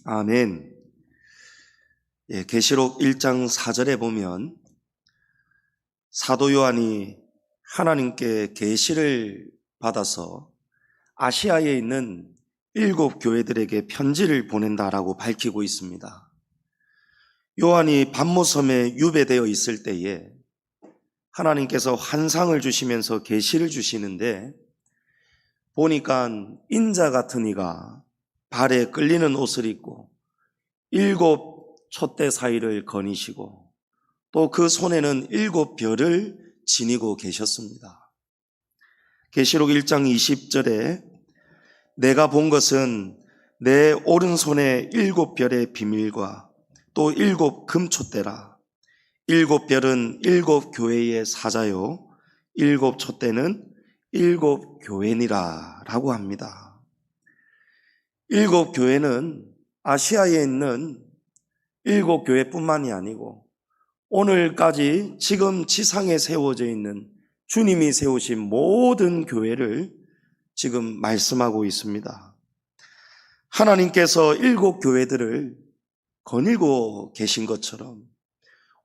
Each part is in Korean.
아멘. 계시록 1장 4절에 보면 사도 요한이 하나님께 계시를 받아서 아시아에 있는 7 교회들에게 편지를 보낸다라고 밝히고 있습니다. 요한이 반모섬에 유배되어 있을 때에 하나님께서 환상을 주시면서 계시를 주시는데 보니까 인자 같은 이가 발에 끌리는 옷을 입고 7 촛대 사이를 거니시고 또 그 손에는 7 별을 지니고 계셨습니다. 계시록 1장 20절에 내가 본 것은 내 오른손에 7 별의 비밀과 또 7 금촛대라. 7 별은 7 교회의 사자요 7 촛대는 7 교회니라 라고 합니다. 7 교회는 아시아에 있는 7 교회뿐만이 아니고 오늘까지 지금 지상에 세워져 있는 주님이 세우신 모든 교회를 지금 말씀하고 있습니다. 하나님께서 7 교회들을 거닐고 계신 것처럼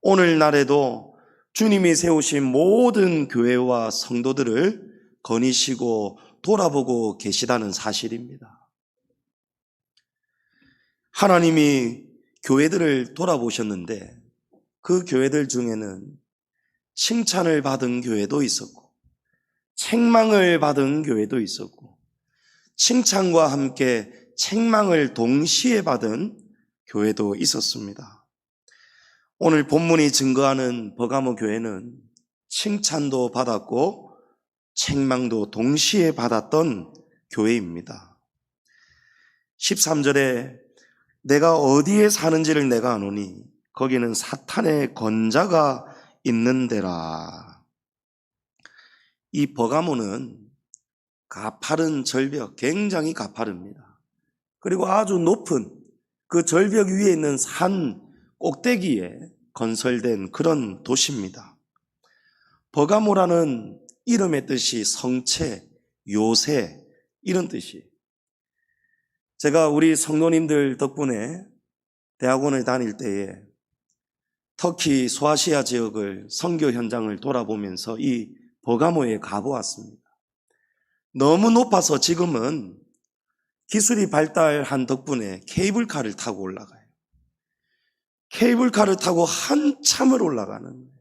오늘날에도 주님이 세우신 모든 교회와 성도들을 거니시고 돌아보고 계시다는 사실입니다. 하나님이 교회들을 돌아보셨는데 그 교회들 중에는 칭찬을 받은 교회도 있었고 책망을 받은 교회도 있었고 칭찬과 함께 책망을 동시에 받은 교회도 있었습니다. 오늘 본문이 증거하는 버가모 교회는 칭찬도 받았고 책망도 동시에 받았던 교회입니다. 13절에 내가 어디에 사는지를 내가 아노니 거기는 사탄의 권자가 있는 데라. 이 버가모는 가파른 절벽, 굉장히 가파릅니다. 그리고 아주 높은 그 절벽 위에 있는 산 꼭대기에 건설된 그런 도시입니다. 버가모라는 이름의 뜻이 성체, 요새 이런 뜻이에요. 제가 우리 성도님들 덕분에 대학원을 다닐 때에 터키 소아시아 지역을 선교 현장을 돌아보면서 이 버가모에 가보았습니다. 너무 높아서 지금은 기술이 발달한 덕분에 케이블카를 타고 올라가요. 케이블카를 타고 한참을 올라가는 거예요.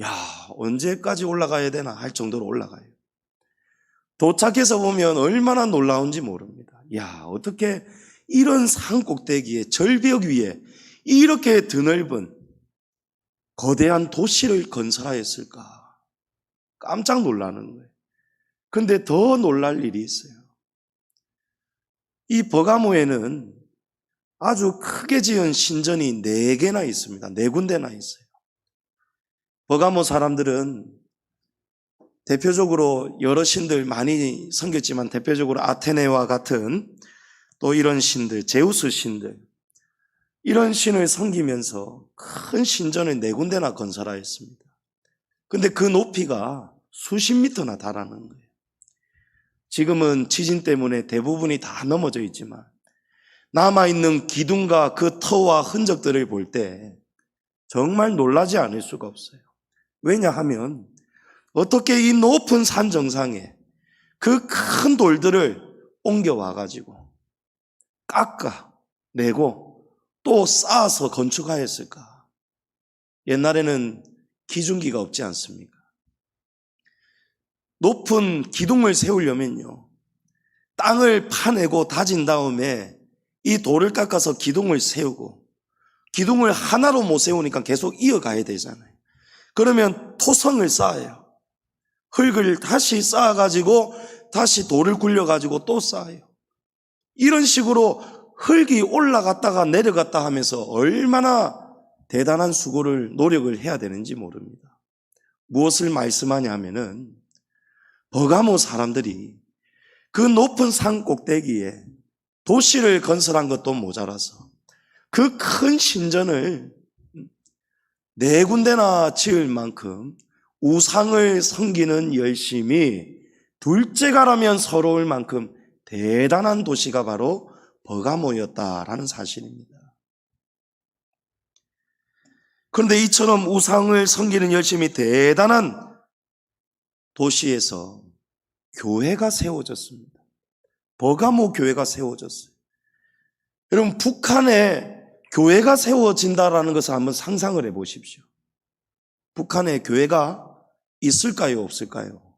야, 언제까지 올라가야 되나 할 정도로 올라가요. 도착해서 보면 얼마나 놀라운지 모릅니다. 야, 어떻게 이런 산 꼭대기에 절벽 위에 이렇게 드넓은 거대한 도시를 건설하였을까? 깜짝 놀라는 거예요. 근데 더 놀랄 일이 있어요. 이 버가모에는 아주 크게 지은 신전이 4개나 있습니다. 4군데나 있어요. 버가모 사람들은 대표적으로 여러 신들 많이 섬겼지만 대표적으로 아테네와 같은 또 이런 신들, 제우스 신들 이런 신을 섬기면서 큰 신전을 4군데나 건설하였습니다. 근데 그 높이가 수십 미터나 달하는 거예요. 지금은 지진 때문에 대부분이 다 넘어져 있지만 남아있는 기둥과 그 터와 흔적들을 볼 때 정말 놀라지 않을 수가 없어요. 왜냐하면 어떻게 이 높은 산 정상에 그 큰 돌들을 옮겨와가지고 깎아내고 또 쌓아서 건축하였을까? 옛날에는 기중기가 없지 않습니까? 높은 기둥을 세우려면요 땅을 파내고 다진 다음에 이 돌을 깎아서 기둥을 세우고 기둥을 하나로 못 세우니까 계속 이어가야 되잖아요. 그러면 토성을 쌓아요. 흙을 다시 쌓아가지고 다시 돌을 굴려가지고 또 쌓아요. 이런 식으로 흙이 올라갔다가 내려갔다 하면서 얼마나 대단한 수고를 노력을 해야 되는지 모릅니다. 무엇을 말씀하냐 하면은 버가모 사람들이 그 높은 산 꼭대기에 도시를 건설한 것도 모자라서 그 큰 신전을 4군데나 지을 만큼 우상을 섬기는 열심이 둘째가라면 서러울 만큼 대단한 도시가 바로 버가모였다라는 사실입니다. 그런데 이처럼 우상을 섬기는 열심이 대단한 도시에서 교회가 세워졌습니다. 버가모 교회가 세워졌어요. 여러분, 북한에 교회가 세워진다라는 것을 한번 상상을 해 보십시오. 북한에 교회가 있을까요, 없을까요?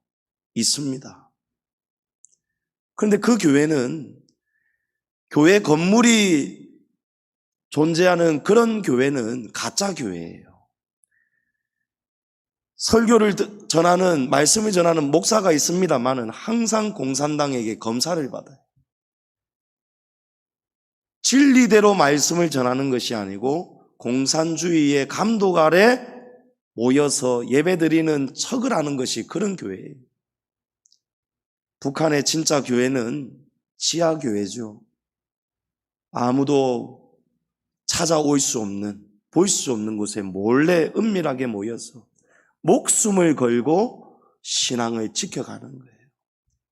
있습니다. 그런데 그 교회는 교회 건물이 존재하는 그런 교회는 가짜 교회예요. 설교를 전하는, 말씀을 전하는 목사가 있습니다만은 항상 공산당에게 검사를 받아요. 진리대로 말씀을 전하는 것이 아니고 공산주의의 감독 아래 모여서 예배드리는 척을 하는 것이 그런 교회예요. 북한의 진짜 교회는 지하교회죠. 아무도 찾아올 수 없는, 볼 수 없는 곳에 몰래 은밀하게 모여서 목숨을 걸고 신앙을 지켜가는 거예요.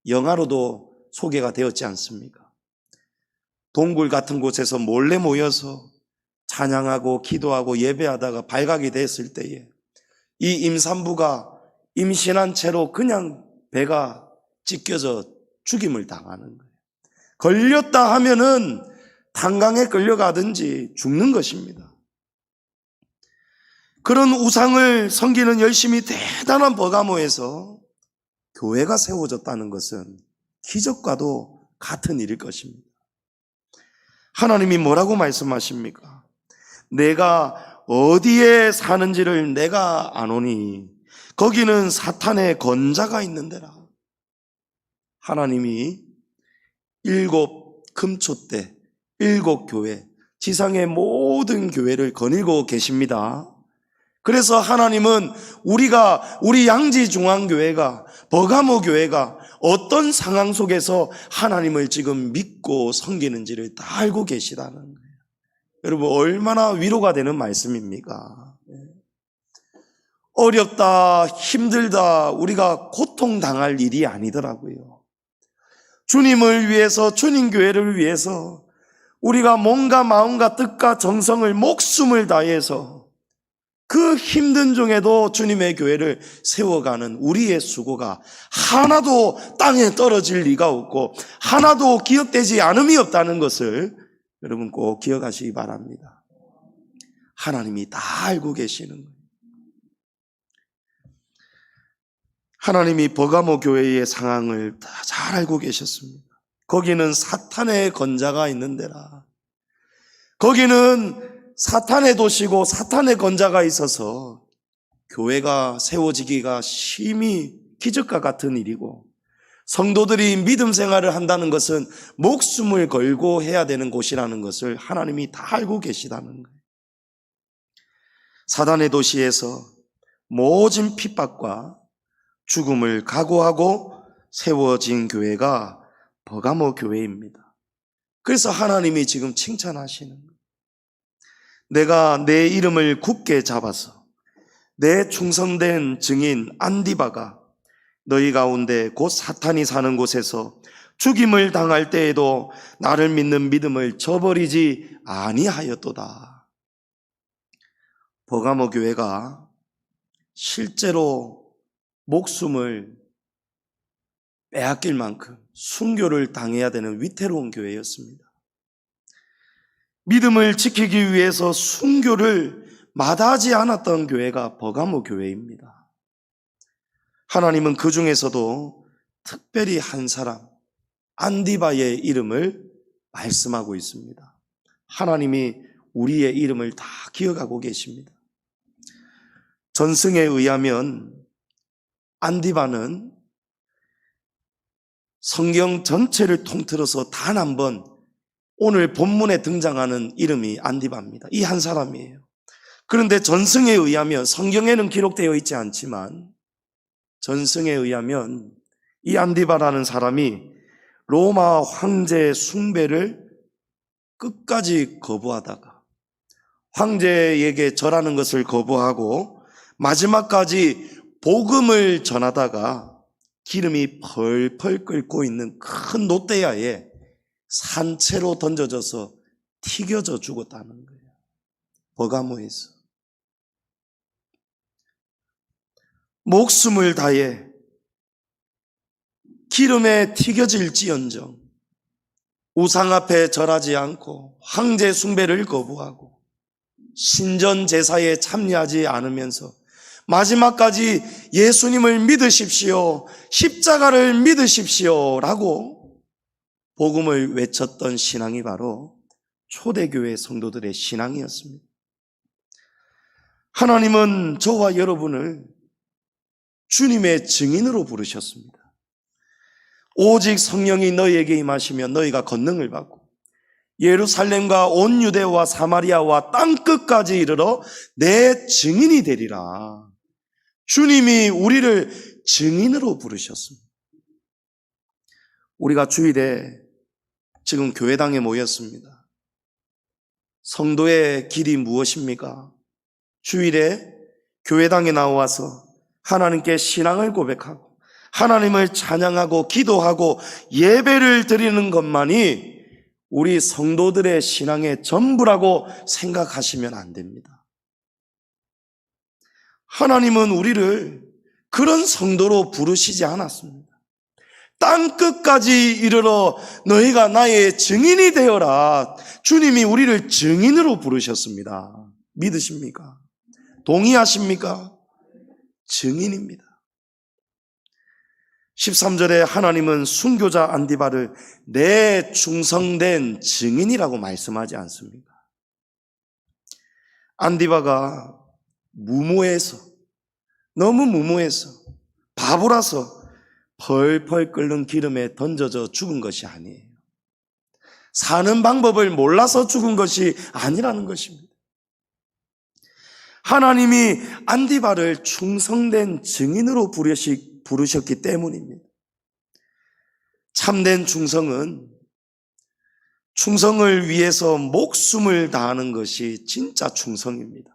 영화로도 소개가 되었지 않습니까? 동굴 같은 곳에서 몰래 모여서 찬양하고 기도하고 예배하다가 발각이 됐을 때에 이 임산부가 임신한 채로 그냥 배가 찢겨져 죽임을 당하는 거예요. 걸렸다 하면은 탄강에 끌려가든지 죽는 것입니다. 그런 우상을 섬기는 열심이 대단한 버가모에서 교회가 세워졌다는 것은 기적과도 같은 일일 것입니다. 하나님이 뭐라고 말씀하십니까? 내가 어디에 사는지를 내가 아노니 거기는 사탄의 권자가 있는 데라. 하나님이 7 금초 때 7 교회, 지상의 모든 교회를 거닐고 계십니다. 그래서 하나님은 우리 양지중앙교회가, 버가모 교회가 어떤 상황 속에서 하나님을 지금 믿고 섬기는지를 다 알고 계시다는 거예요. 여러분, 얼마나 위로가 되는 말씀입니까? 어렵다, 힘들다, 우리가 고통당할 일이 아니더라고요. 주님을 위해서, 주님 교회를 위해서 우리가 몸과 마음과 뜻과 정성을, 목숨을 다해서 그 힘든 중에도 주님의 교회를 세워가는 우리의 수고가 하나도 땅에 떨어질 리가 없고 하나도 기억되지 않음이 없다는 것을 여러분 꼭 기억하시기 바랍니다. 하나님이 다 알고 계시는 거예요. 하나님이 버가모 교회의 상황을 다 잘 알고 계셨습니다. 거기는 사탄의 권자가 있는 데라. 거기는 사탄의 도시고 사탄의 권자가 있어서 교회가 세워지기가 심히 기적과 같은 일이고, 성도들이 믿음 생활을 한다는 것은 목숨을 걸고 해야 되는 곳이라는 것을 하나님이 다 알고 계시다는 거예요. 사단의 도시에서 모진 핍박과 죽음을 각오하고 세워진 교회가 버가모 교회입니다. 그래서 하나님이 지금 칭찬하시는 거예요. 내가 내 이름을 굳게 잡아서 내 충성된 증인 안디바가 너희 가운데 곧 사탄이 사는 곳에서 죽임을 당할 때에도 나를 믿는 믿음을 저버리지 아니하였도다. 버가모 교회가 실제로 목숨을 빼앗길 만큼 순교를 당해야 되는 위태로운 교회였습니다. 믿음을 지키기 위해서 순교를 마다하지 않았던 교회가 버가모 교회입니다. 하나님은 그 중에서도 특별히 한 사람, 안디바의 이름을 말씀하고 있습니다. 하나님이 우리의 이름을 다 기억하고 계십니다. 전승에 의하면 안디바는 성경 전체를 통틀어서 단 한 번 오늘 본문에 등장하는 이름이 안디바입니다. 이 한 사람이에요. 그런데 전승에 의하면, 성경에는 기록되어 있지 않지만 전승에 의하면 이 안디바라는 사람이 로마 황제 숭배를 끝까지 거부하다가 황제에게 절하는 것을 거부하고 마지막까지 복음을 전하다가 기름이 펄펄 끓고 있는 큰 롯데야에 산채로 던져져서 튀겨져 죽었다는 거예요. 버가모에서. 목숨을 다해 기름에 튀겨질지언정 우상 앞에 절하지 않고 황제 숭배를 거부하고 신전 제사에 참여하지 않으면서 마지막까지 예수님을 믿으십시오, 십자가를 믿으십시오 라고 복음을 외쳤던 신앙이 바로 초대교회 성도들의 신앙이었습니다. 하나님은 저와 여러분을 주님의 증인으로 부르셨습니다. 오직 성령이 너희에게 임하시면 너희가 권능을 받고 예루살렘과 온 유대와 사마리아와 땅끝까지 이르러 내 증인이 되리라. 주님이 우리를 증인으로 부르셨습니다. 우리가 주일에 지금 교회당에 모였습니다. 성도의 길이 무엇입니까? 주일에 교회당에 나와서 하나님께 신앙을 고백하고 하나님을 찬양하고 기도하고 예배를 드리는 것만이 우리 성도들의 신앙의 전부라고 생각하시면 안 됩니다. 하나님은 우리를 그런 성도로 부르시지 않았습니다. 땅끝까지 이르러 너희가 나의 증인이 되어라. 주님이 우리를 증인으로 부르셨습니다. 믿으십니까? 동의하십니까? 증인입니다. 13절에 하나님은 순교자 안디바를 내 충성된 증인이라고 말씀하지 않습니까? 안디바가 너무 무모해서 바보라서 펄펄 끓는 기름에 던져져 죽은 것이 아니에요. 사는 방법을 몰라서 죽은 것이 아니라는 것입니다. 하나님이 안디바를 충성된 증인으로 부르셨기 때문입니다. 참된 충성을 위해서 목숨을 다하는 것이 진짜 충성입니다.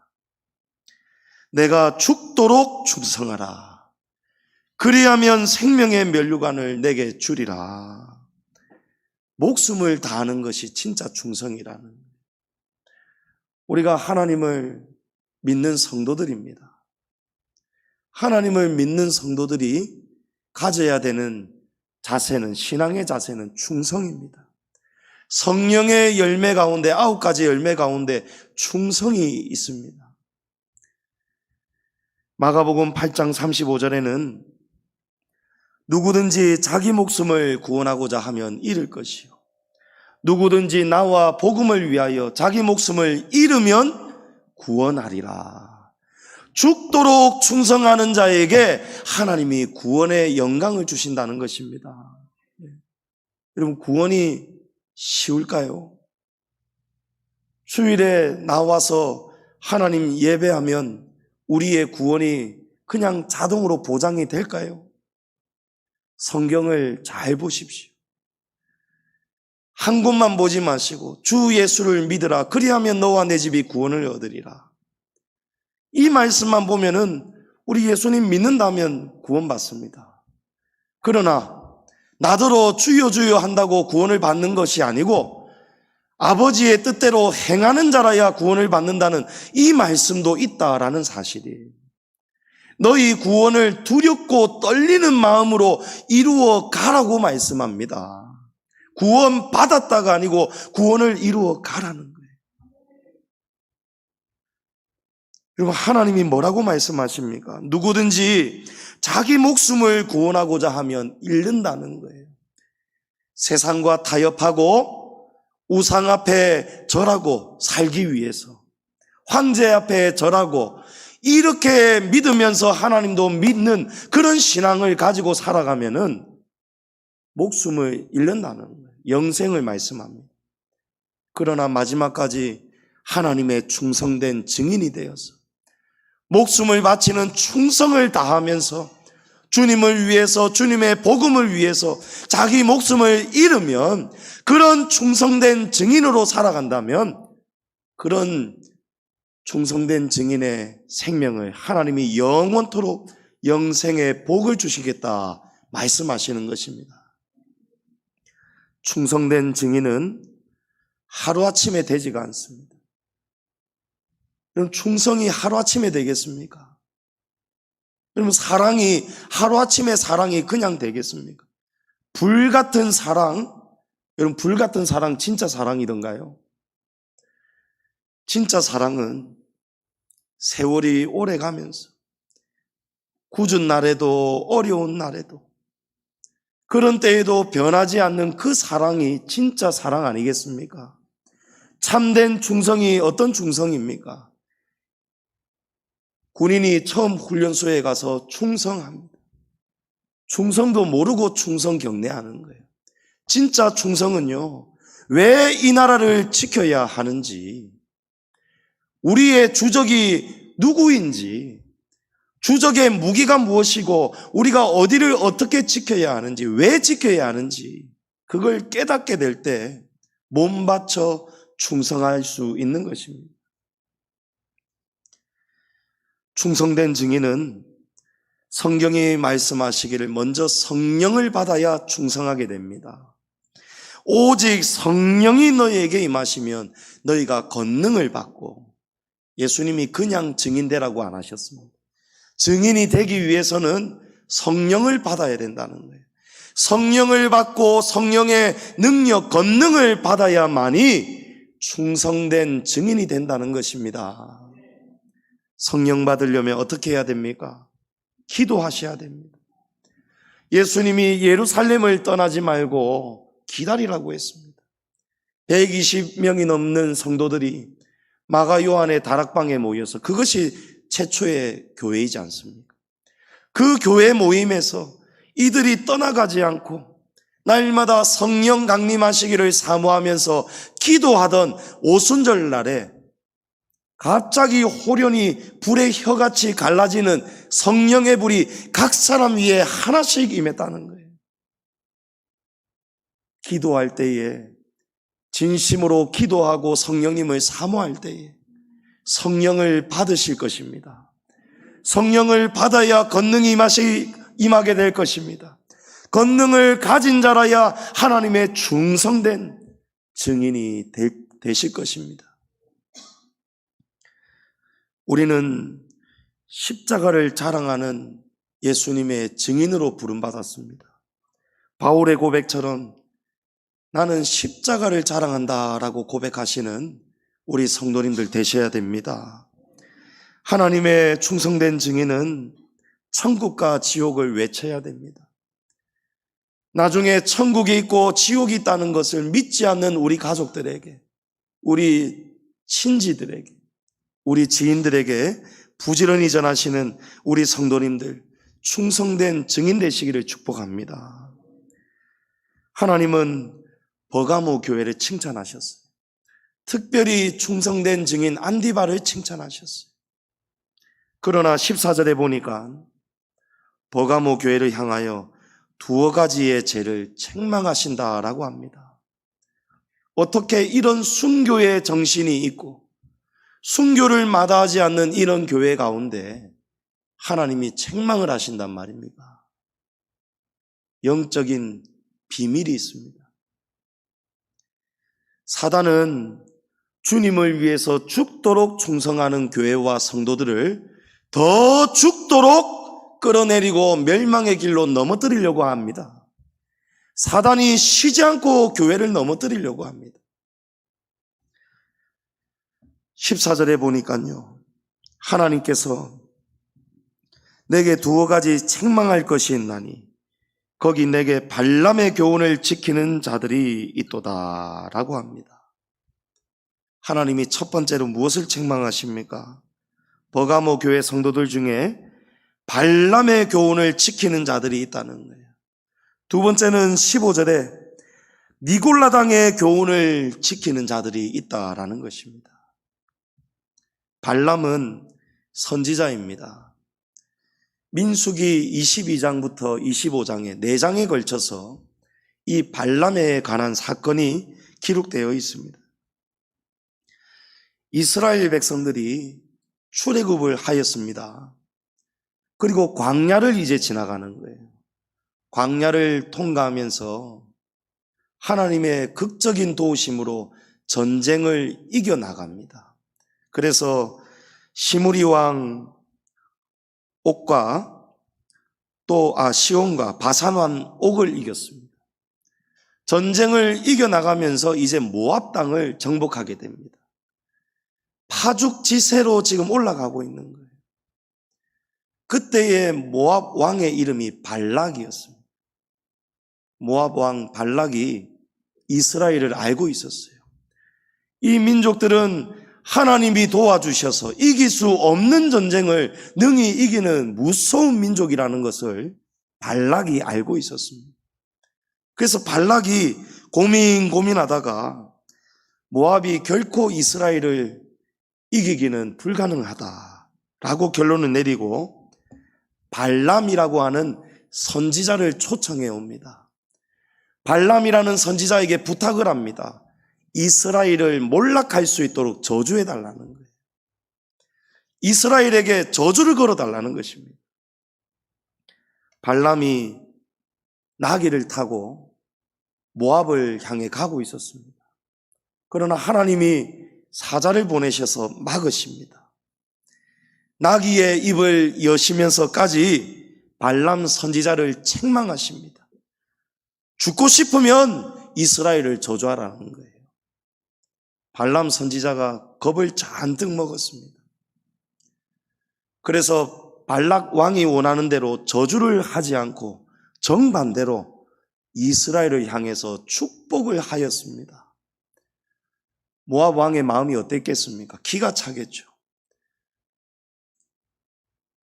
내가 죽도록 충성하라. 그리하면 생명의 면류관을 내게 주리라. 목숨을 다하는 것이 진짜 충성이라는, 우리가 하나님을 믿는 성도들입니다. 하나님을 믿는 성도들이 가져야 되는 자세는, 신앙의 자세는 충성입니다. 성령의 열매 가운데 9가지 열매 가운데 충성이 있습니다. 마가복음 8장 35절에는 누구든지 자기 목숨을 구원하고자 하면 잃을 것이요 누구든지 나와 복음을 위하여 자기 목숨을 잃으면 구원하리라. 죽도록 충성하는 자에게 하나님이 구원의 영광을 주신다는 것입니다. 여러분, 구원이 쉬울까요? 주일에 나와서 하나님 예배하면 우리의 구원이 그냥 자동으로 보장이 될까요? 성경을 잘 보십시오. 한 곳만 보지 마시고 주 예수를 믿으라. 그리하면 너와 내 집이 구원을 얻으리라. 이 말씀만 보면은 우리 예수님 믿는다면 구원받습니다. 그러나 나더러 주여 주여 한다고 구원을 받는 것이 아니고 아버지의 뜻대로 행하는 자라야 구원을 받는다는 이 말씀도 있다라는 사실이에요. 너희 구원을 두렵고 떨리는 마음으로 이루어 가라고 말씀합니다. 구원 받았다가 아니고 구원을 이루어 가라는 거예요. 그리고 하나님이 뭐라고 말씀하십니까? 누구든지 자기 목숨을 구원하고자 하면 잃는다는 거예요. 세상과 타협하고 우상 앞에 절하고 살기 위해서, 황제 앞에 절하고 이렇게 믿으면서 하나님도 믿는 그런 신앙을 가지고 살아가면은 목숨을 잃는다는 거예요. 영생을 말씀합니다. 그러나 마지막까지 하나님의 충성된 증인이 되어서 목숨을 바치는 충성을 다하면서 주님을 위해서, 주님의 복음을 위해서 자기 목숨을 잃으면, 그런 충성된 증인으로 살아간다면 그런 충성된 증인의 생명을 하나님이 영원토록 영생의 복을 주시겠다 말씀하시는 것입니다. 충성된 증인은 하루아침에 되지가 않습니다. 여러분, 충성이 하루아침에 되겠습니까? 여러분, 하루아침에 사랑이 그냥 되겠습니까? 불같은 사랑, 여러분, 불같은 사랑 진짜 사랑이던가요? 진짜 사랑은 세월이 오래 가면서 굳은 날에도 어려운 날에도 그런 때에도 변하지 않는 그 사랑이 진짜 사랑 아니겠습니까? 참된 충성이 어떤 충성입니까? 군인이 처음 훈련소에 가서 충성합니다. 충성도 모르고 충성 경례하는 거예요. 진짜 충성은요, 왜 이 나라를 지켜야 하는지, 우리의 주적이 누구인지, 주적의 무기가 무엇이고 우리가 어디를 어떻게 지켜야 하는지, 왜 지켜야 하는지 그걸 깨닫게 될 때 몸 바쳐 충성할 수 있는 것입니다. 충성된 증인은 성경이 말씀하시기를 먼저 성령을 받아야 충성하게 됩니다. 오직 성령이 너희에게 임하시면 너희가 권능을 받고, 예수님이 그냥 증인되라고 안 하셨습니다. 증인이 되기 위해서는 성령을 받아야 된다는 거예요. 성령을 받고 성령의 능력, 권능을 받아야만이 충성된 증인이 된다는 것입니다. 성령 받으려면 어떻게 해야 됩니까? 기도하셔야 됩니다. 예수님이 예루살렘을 떠나지 말고 기다리라고 했습니다. 120명이 넘는 성도들이 마가 요한의 다락방에 모여서, 그것이 최초의 교회이지 않습니까? 그 교회 모임에서 이들이 떠나가지 않고 날마다 성령 강림하시기를 사모하면서 기도하던 오순절 날에 갑자기 호련히 불의 혀같이 갈라지는 성령의 불이 각 사람 위에 하나씩 임했다는 거예요. 기도할 때에, 진심으로 기도하고 성령님을 사모할 때에 성령을 받으실 것입니다. 성령을 받아야 권능이 임하게 될 것입니다. 권능을 가진 자라야 하나님의 충성된 증인이 되실 것입니다. 우리는 십자가를 자랑하는 예수님의 증인으로 부름받았습니다. 바울의 고백처럼 나는 십자가를 자랑한다라고 고백하시는 우리 성도님들 되셔야 됩니다. 하나님의 충성된 증인은 천국과 지옥을 외쳐야 됩니다. 나중에 천국이 있고 지옥이 있다는 것을 믿지 않는 우리 가족들에게, 우리 친지들에게, 우리 지인들에게 부지런히 전하시는 우리 성도님들, 충성된 증인 되시기를 축복합니다. 하나님은 버가모 교회를 칭찬하셨어요. 특별히 충성된 증인 안디바를 칭찬하셨어요. 그러나 14절에 보니까 버가모 교회를 향하여 두어 가지의 죄를 책망하신다라고 합니다. 어떻게 이런 순교의 정신이 있고 순교를 마다하지 않는 이런 교회 가운데 하나님이 책망을 하신단 말입니까? 영적인 비밀이 있습니다. 사단은 주님을 위해서 죽도록 충성하는 교회와 성도들을 더 죽도록 끌어내리고 멸망의 길로 넘어뜨리려고 합니다. 사단이 쉬지 않고 교회를 넘어뜨리려고 합니다. 14절에 보니까요, 하나님께서 내게 두어 가지 책망할 것이 있나니 거기 내게 발람의 교훈을 지키는 자들이 있도다 라고 합니다. 하나님이 첫 번째로 무엇을 책망하십니까? 버가모 교회 성도들 중에 발람의 교훈을 지키는 자들이 있다는 거예요. 두 번째는 15절에 니골라당의 교훈을 지키는 자들이 있다라는 것입니다. 발람은 선지자입니다. 민수기 22장부터 25장에 4장에 걸쳐서 이 발람에 관한 사건이 기록되어 있습니다. 이스라엘 백성들이 출애굽을 하였습니다. 그리고 광야를 이제 지나가는 거예요. 광야를 통과하면서 하나님의 극적인 도우심으로 전쟁을 이겨나갑니다. 그래서 시므리 왕 옥과 시온과 바산 왕 옥을 이겼습니다. 전쟁을 이겨나가면서 이제 모압 땅을 정복하게 됩니다. 파죽지세로 지금 올라가고 있는 거예요. 그때의 모압 왕의 이름이 발락이었습니다. 모압 왕 발락이 이스라엘을 알고 있었어요. 이 민족들은 하나님이 도와주셔서 이길 수 없는 전쟁을 능히 이기는 무서운 민족이라는 것을 발락이 알고 있었습니다. 그래서 발락이 고민하다가 모압이 결코 이스라엘을 이기기는 불가능하다라고 결론을 내리고 발람이라고 하는 선지자를 초청해 옵니다. 발람이라는 선지자에게 부탁을 합니다. 이스라엘을 몰락할 수 있도록 저주해 달라는 거예요. 이스라엘에게 저주를 걸어 달라는 것입니다. 발람이 나귀를 타고 모압을 향해 가고 있었습니다. 그러나 하나님이 사자를 보내셔서 막으십니다. 나귀의 입을 여시면서까지 발람 선지자를 책망하십니다. 죽고 싶으면 이스라엘을 저주하라는 거예요. 발람 선지자가 겁을 잔뜩 먹었습니다. 그래서 발락 왕이 원하는 대로 저주를 하지 않고 정반대로 이스라엘을 향해서 축복을 하였습니다. 모압 왕의 마음이 어땠겠습니까? 기가 차겠죠.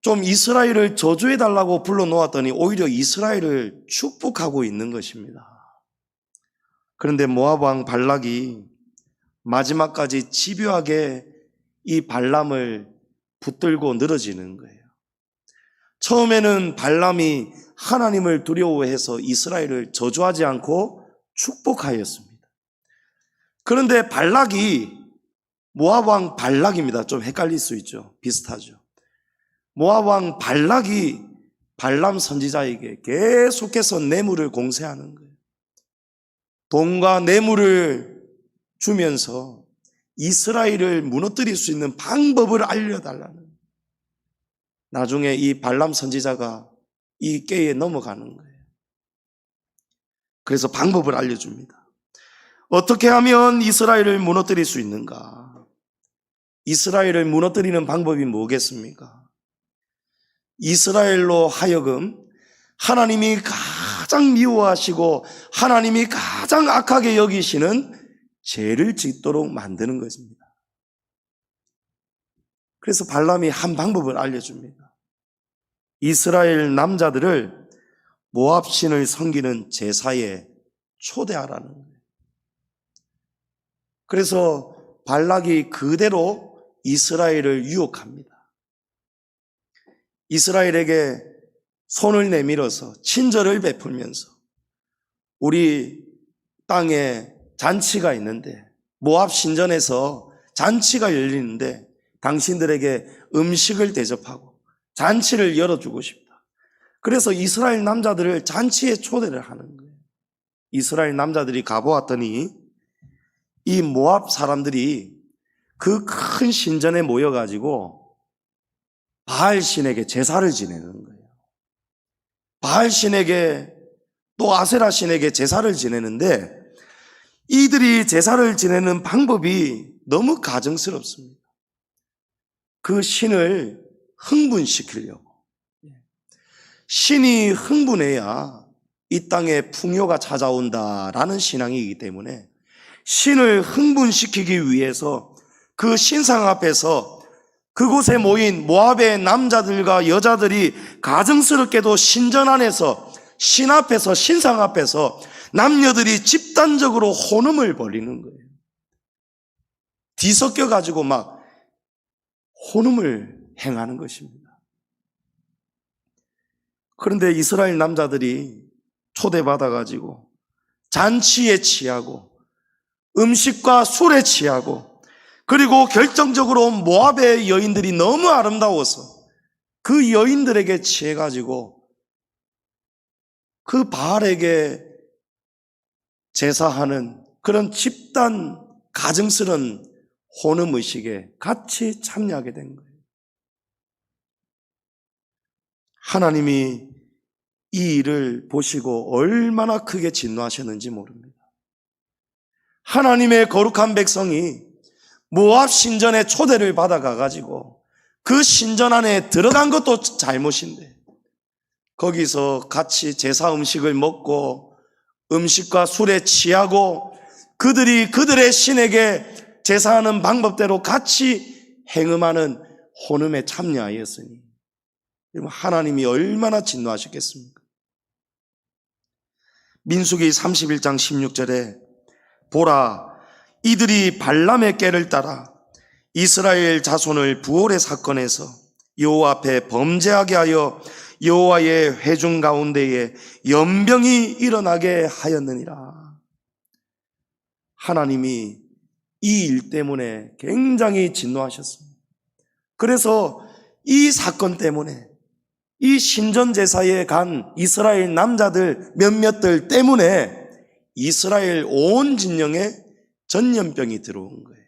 좀 이스라엘을 저주해달라고 불러놓았더니 오히려 이스라엘을 축복하고 있는 것입니다. 그런데 모압 왕 발락이 마지막까지 집요하게 이 발람을 붙들고 늘어지는 거예요. 처음에는 발람이 하나님을 두려워해서 이스라엘을 저주하지 않고 축복하였습니다. 그런데 발락이 모압 왕 발락입니다. 좀 헷갈릴 수 있죠. 비슷하죠. 모압 왕 발락이 발람 선지자에게 계속해서 뇌물을 공세하는 거예요. 돈과 뇌물을 주면서 이스라엘을 무너뜨릴 수 있는 방법을 알려달라는 거예요. 나중에 이 발람 선지자가 이 꾀에 넘어가는 거예요. 그래서 방법을 알려줍니다. 어떻게 하면 이스라엘을 무너뜨릴 수 있는가? 이스라엘을 무너뜨리는 방법이 뭐겠습니까? 이스라엘로 하여금 하나님이 가장 미워하시고 하나님이 가장 악하게 여기시는 죄를 짓도록 만드는 것입니다. 그래서 발람이 한 방법을 알려줍니다. 이스라엘 남자들을 모압 신을 섬기는 제사에 초대하라는 거예요. 그래서 발락이 그대로 이스라엘을 유혹합니다. 이스라엘에게 손을 내밀어서 친절을 베풀면서 우리 땅에 잔치가 있는데 모압 신전에서 잔치가 열리는데 당신들에게 음식을 대접하고 잔치를 열어주고 싶다. 그래서 이스라엘 남자들을 잔치에 초대를 하는 거예요. 이스라엘 남자들이 가보았더니 이 모압 사람들이 그 큰 신전에 모여가지고 바알 신에게 제사를 지내는 거예요. 바알 신에게 또 아세라 신에게 제사를 지내는데 이들이 제사를 지내는 방법이 너무 가증스럽습니다. 그 신을 흥분시키려고. 신이 흥분해야 이 땅에 풍요가 찾아온다라는 신앙이기 때문에 신을 흥분시키기 위해서 그 신상 앞에서 그곳에 모인 모압의 남자들과 여자들이 가증스럽게도 신전 안에서 신 앞에서 신상 앞에서 남녀들이 집단적으로 혼음을 벌이는 거예요. 뒤섞여 가지고 막 혼음을 행하는 것입니다. 그런데 이스라엘 남자들이 초대받아 가지고 잔치에 취하고 음식과 술에 취하고 그리고 결정적으로 모압의 여인들이 너무 아름다워서 그 여인들에게 취해가지고 그 바알에게 제사하는 그런 집단 가증스러운 혼음의식에 같이 참여하게 된 거예요. 하나님이 이 일을 보시고 얼마나 크게 진노하셨는지 모릅니다. 하나님의 거룩한 백성이 모압 신전에 초대를 받아가가지고 그 신전 안에 들어간 것도 잘못인데 거기서 같이 제사 음식을 먹고 음식과 술에 취하고 그들이 그들의 신에게 제사하는 방법대로 같이 행음하는 혼음에 참여하였으니 하나님이 얼마나 진노하셨겠습니까? 민수기 31장 16절에 보라, 이들이 발람의 꾀를 따라 이스라엘 자손을 부올의 사건에서 여호와 앞에 범죄하게 하여 여호와의 회중 가운데에 연병이 일어나게 하였느니라. 하나님이 이 일 때문에 굉장히 진노하셨습니다. 그래서 이 사건 때문에 이 신전제사에 간 이스라엘 남자들 몇몇들 때문에 이스라엘 온 진영에 전염병이 들어온 거예요.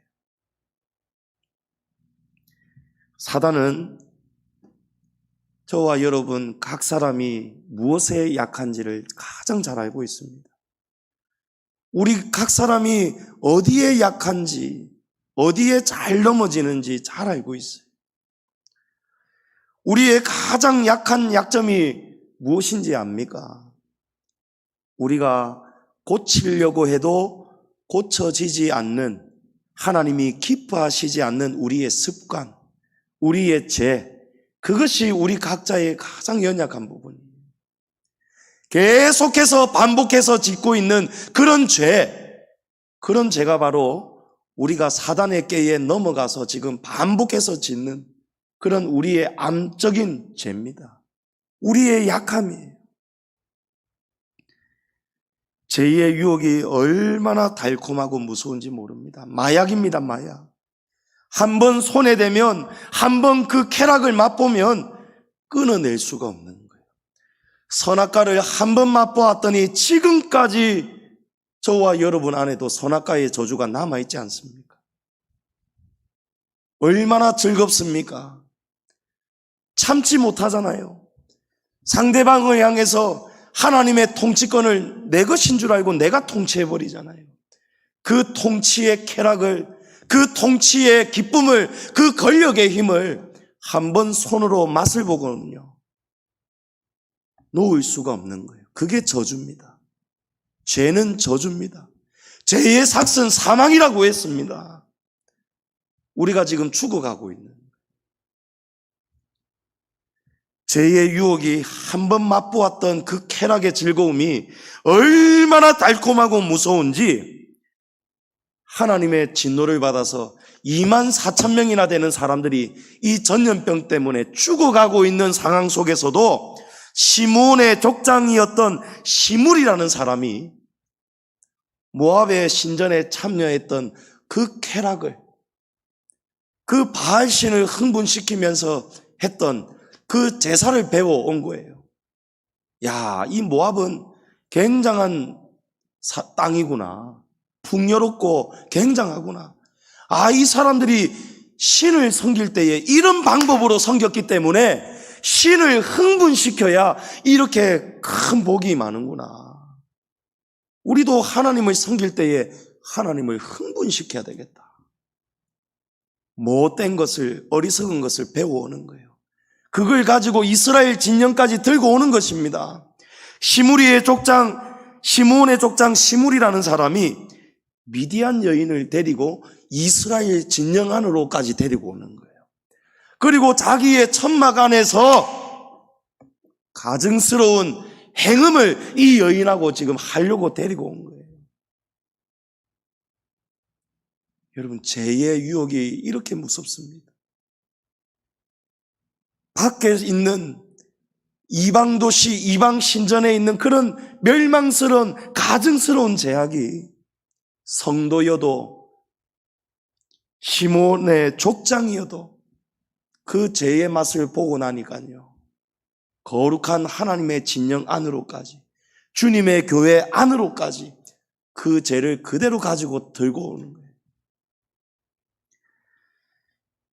사단은 저와 여러분 각 사람이 무엇에 약한지를 가장 잘 알고 있습니다. 우리 각 사람이 어디에 약한지, 어디에 잘 넘어지는지 잘 알고 있어요. 우리의 가장 약한 약점이 무엇인지 압니까? 우리가 고치려고 해도 고쳐지지 않는, 하나님이 기뻐하시지 않는 우리의 습관, 우리의 죄, 그것이 우리 각자의 가장 연약한 부분이에요. 계속해서 반복해서 짓고 있는 그런 죄가 바로 우리가 사단의 꾀에 넘어가서 지금 반복해서 짓는 그런 우리의 암적인 죄입니다. 우리의 약함이에요. 죄의 유혹이 얼마나 달콤하고 무서운지 모릅니다. 마약입니다, 마약. 한번 손에 대면, 한번 그 쾌락을 맛보면 끊어낼 수가 없는 거예요. 선악과를 한번 맛보았더니 지금까지 저와 여러분 안에도 선악과의 저주가 남아있지 않습니까? 얼마나 즐겁습니까? 참지 못하잖아요. 상대방을 향해서 하나님의 통치권을 내 것인 줄 알고 내가 통치해버리잖아요. 그 통치의 쾌락을, 그 통치의 기쁨을, 그 권력의 힘을 한번 손으로 맛을 보고는요, 놓을 수가 없는 거예요. 그게 저주입니다. 죄는 저주입니다. 죄의 삭은 사망이라고 했습니다. 우리가 지금 죽어가고 있는 죄의 유혹이 한번 맛보았던 그 쾌락의 즐거움이 얼마나 달콤하고 무서운지 하나님의 진노를 받아서 24,000명이나 되는 사람들이 이 전염병 때문에 죽어가고 있는 상황 속에서도 시므온의 족장이었던 시물이라는 사람이 모압의 신전에 참여했던 그 쾌락을, 그 바알신을 흥분시키면서 했던 그 제사를 배워온 거예요. 야, 이 모압은 굉장한 땅이구나. 풍요롭고 굉장하구나. 아, 이 사람들이 신을 섬길 때에 이런 방법으로 섬겼기 때문에 신을 흥분시켜야 이렇게 큰 복이 많은구나. 우리도 하나님을 섬길 때에 하나님을 흥분시켜야 되겠다. 못된 것을, 어리석은 것을 배워오는 거예요. 그걸 가지고 이스라엘 진영까지 들고 오는 것입니다. 시므온의 족장 시물이라는 사람이 미디안 여인을 데리고 이스라엘 진영 안으로까지 데리고 오는 거예요. 그리고 자기의 천막 안에서 가증스러운 행음을 이 여인하고 지금 하려고 데리고 온 거예요. 여러분, 죄의 유혹이 이렇게 무섭습니다. 밖에 있는 이방 도시, 이방 신전에 있는 그런 멸망스러운, 가증스러운 제약이 성도여도 시므온의 족장이어도 그 죄의 맛을 보고 나니까요, 거룩한 하나님의 진영 안으로까지, 주님의 교회 안으로까지 그 죄를 그대로 가지고 들고 오는 거예요.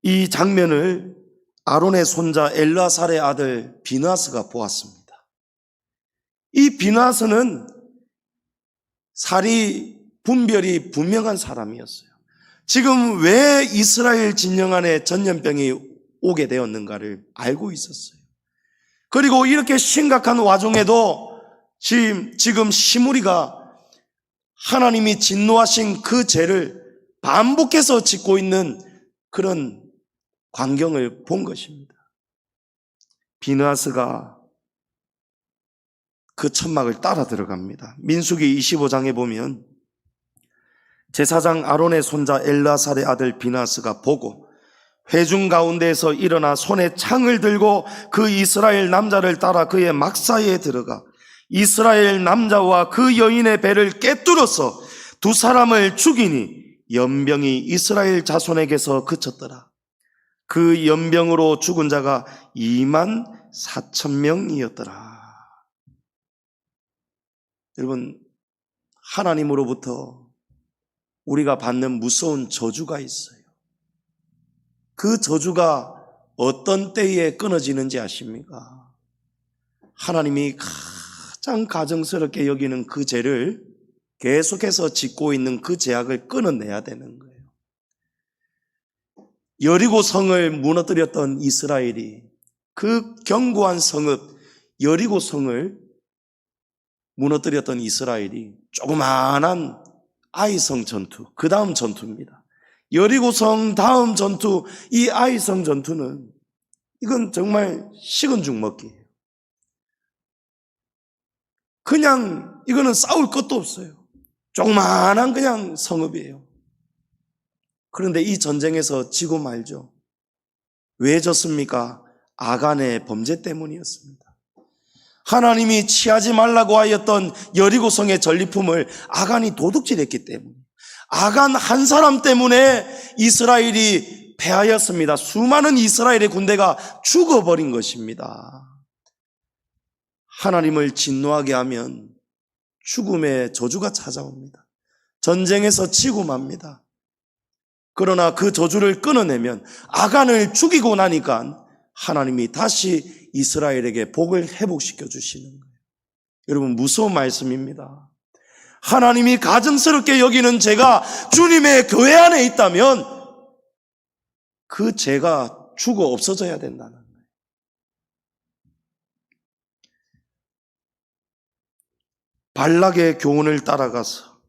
이 장면을 아론의 손자 엘르아살의 아들 비느하스가 보았습니다. 이 비느하스는 살이 분별이 분명한 사람이었어요. 지금 왜 이스라엘 진영 안에 전염병이 오게 되었는가를 알고 있었어요. 그리고 이렇게 심각한 와중에도 지금 시므리가 하나님이 진노하신 그 죄를 반복해서 짓고 있는 그런 광경을 본 것입니다. 비느하스가 그 천막을 따라 들어갑니다. 민수기 25장에 보면 제사장 아론의 손자 엘르아살의 아들 비느하스가 보고 회중 가운데에서 일어나 손에 창을 들고 그 이스라엘 남자를 따라 그의 막사에 들어가 이스라엘 남자와 그 여인의 배를 꿰뚫어서 두 사람을 죽이니 연병이 이스라엘 자손에게서 그쳤더라. 그 연병으로 죽은 자가 24,000명이었더라. 여러분, 하나님으로부터 우리가 받는 무서운 저주가 있어요. 그 저주가 어떤 때에 끊어지는지 아십니까? 하나님이 가장 가증스럽게 여기는 그 죄를 계속해서 짓고 있는 그 죄악을 끊어내야 되는 거예요. 여리고 성을 무너뜨렸던 이스라엘이 그 견고한 성읍 여리고 성을 무너뜨렸던 이스라엘이 조그마한 아이성 전투, 그 다음 전투입니다. 여리고성 다음 전투, 이 아이성 전투는 이건 정말 식은 죽 먹기예요. 그냥 이거는 싸울 것도 없어요. 조그마한 그냥 성읍이에요. 그런데 이 전쟁에서 지고 말죠. 왜 졌습니까? 아간의 범죄 때문이었습니다. 하나님이 취하지 말라고 하였던 여리고성의 전리품을 아간이 도둑질했기 때문에, 아간 한 사람 때문에 이스라엘이 패하였습니다. 수많은 이스라엘의 군대가 죽어버린 것입니다. 하나님을 진노하게 하면 죽음의 저주가 찾아옵니다. 전쟁에서 지고 맙니다. 그러나 그 저주를 끊어내면 아간을 죽이고 나니까 하나님이 다시 이스라엘에게 복을 회복시켜 주시는 거예요. 여러분, 무서운 말씀입니다. 하나님이 가증스럽게 여기는 죄가 주님의 교회 안에 있다면 그 죄가 죽어 없어져야 된다는 거예요. 발락의 교훈을 따라가서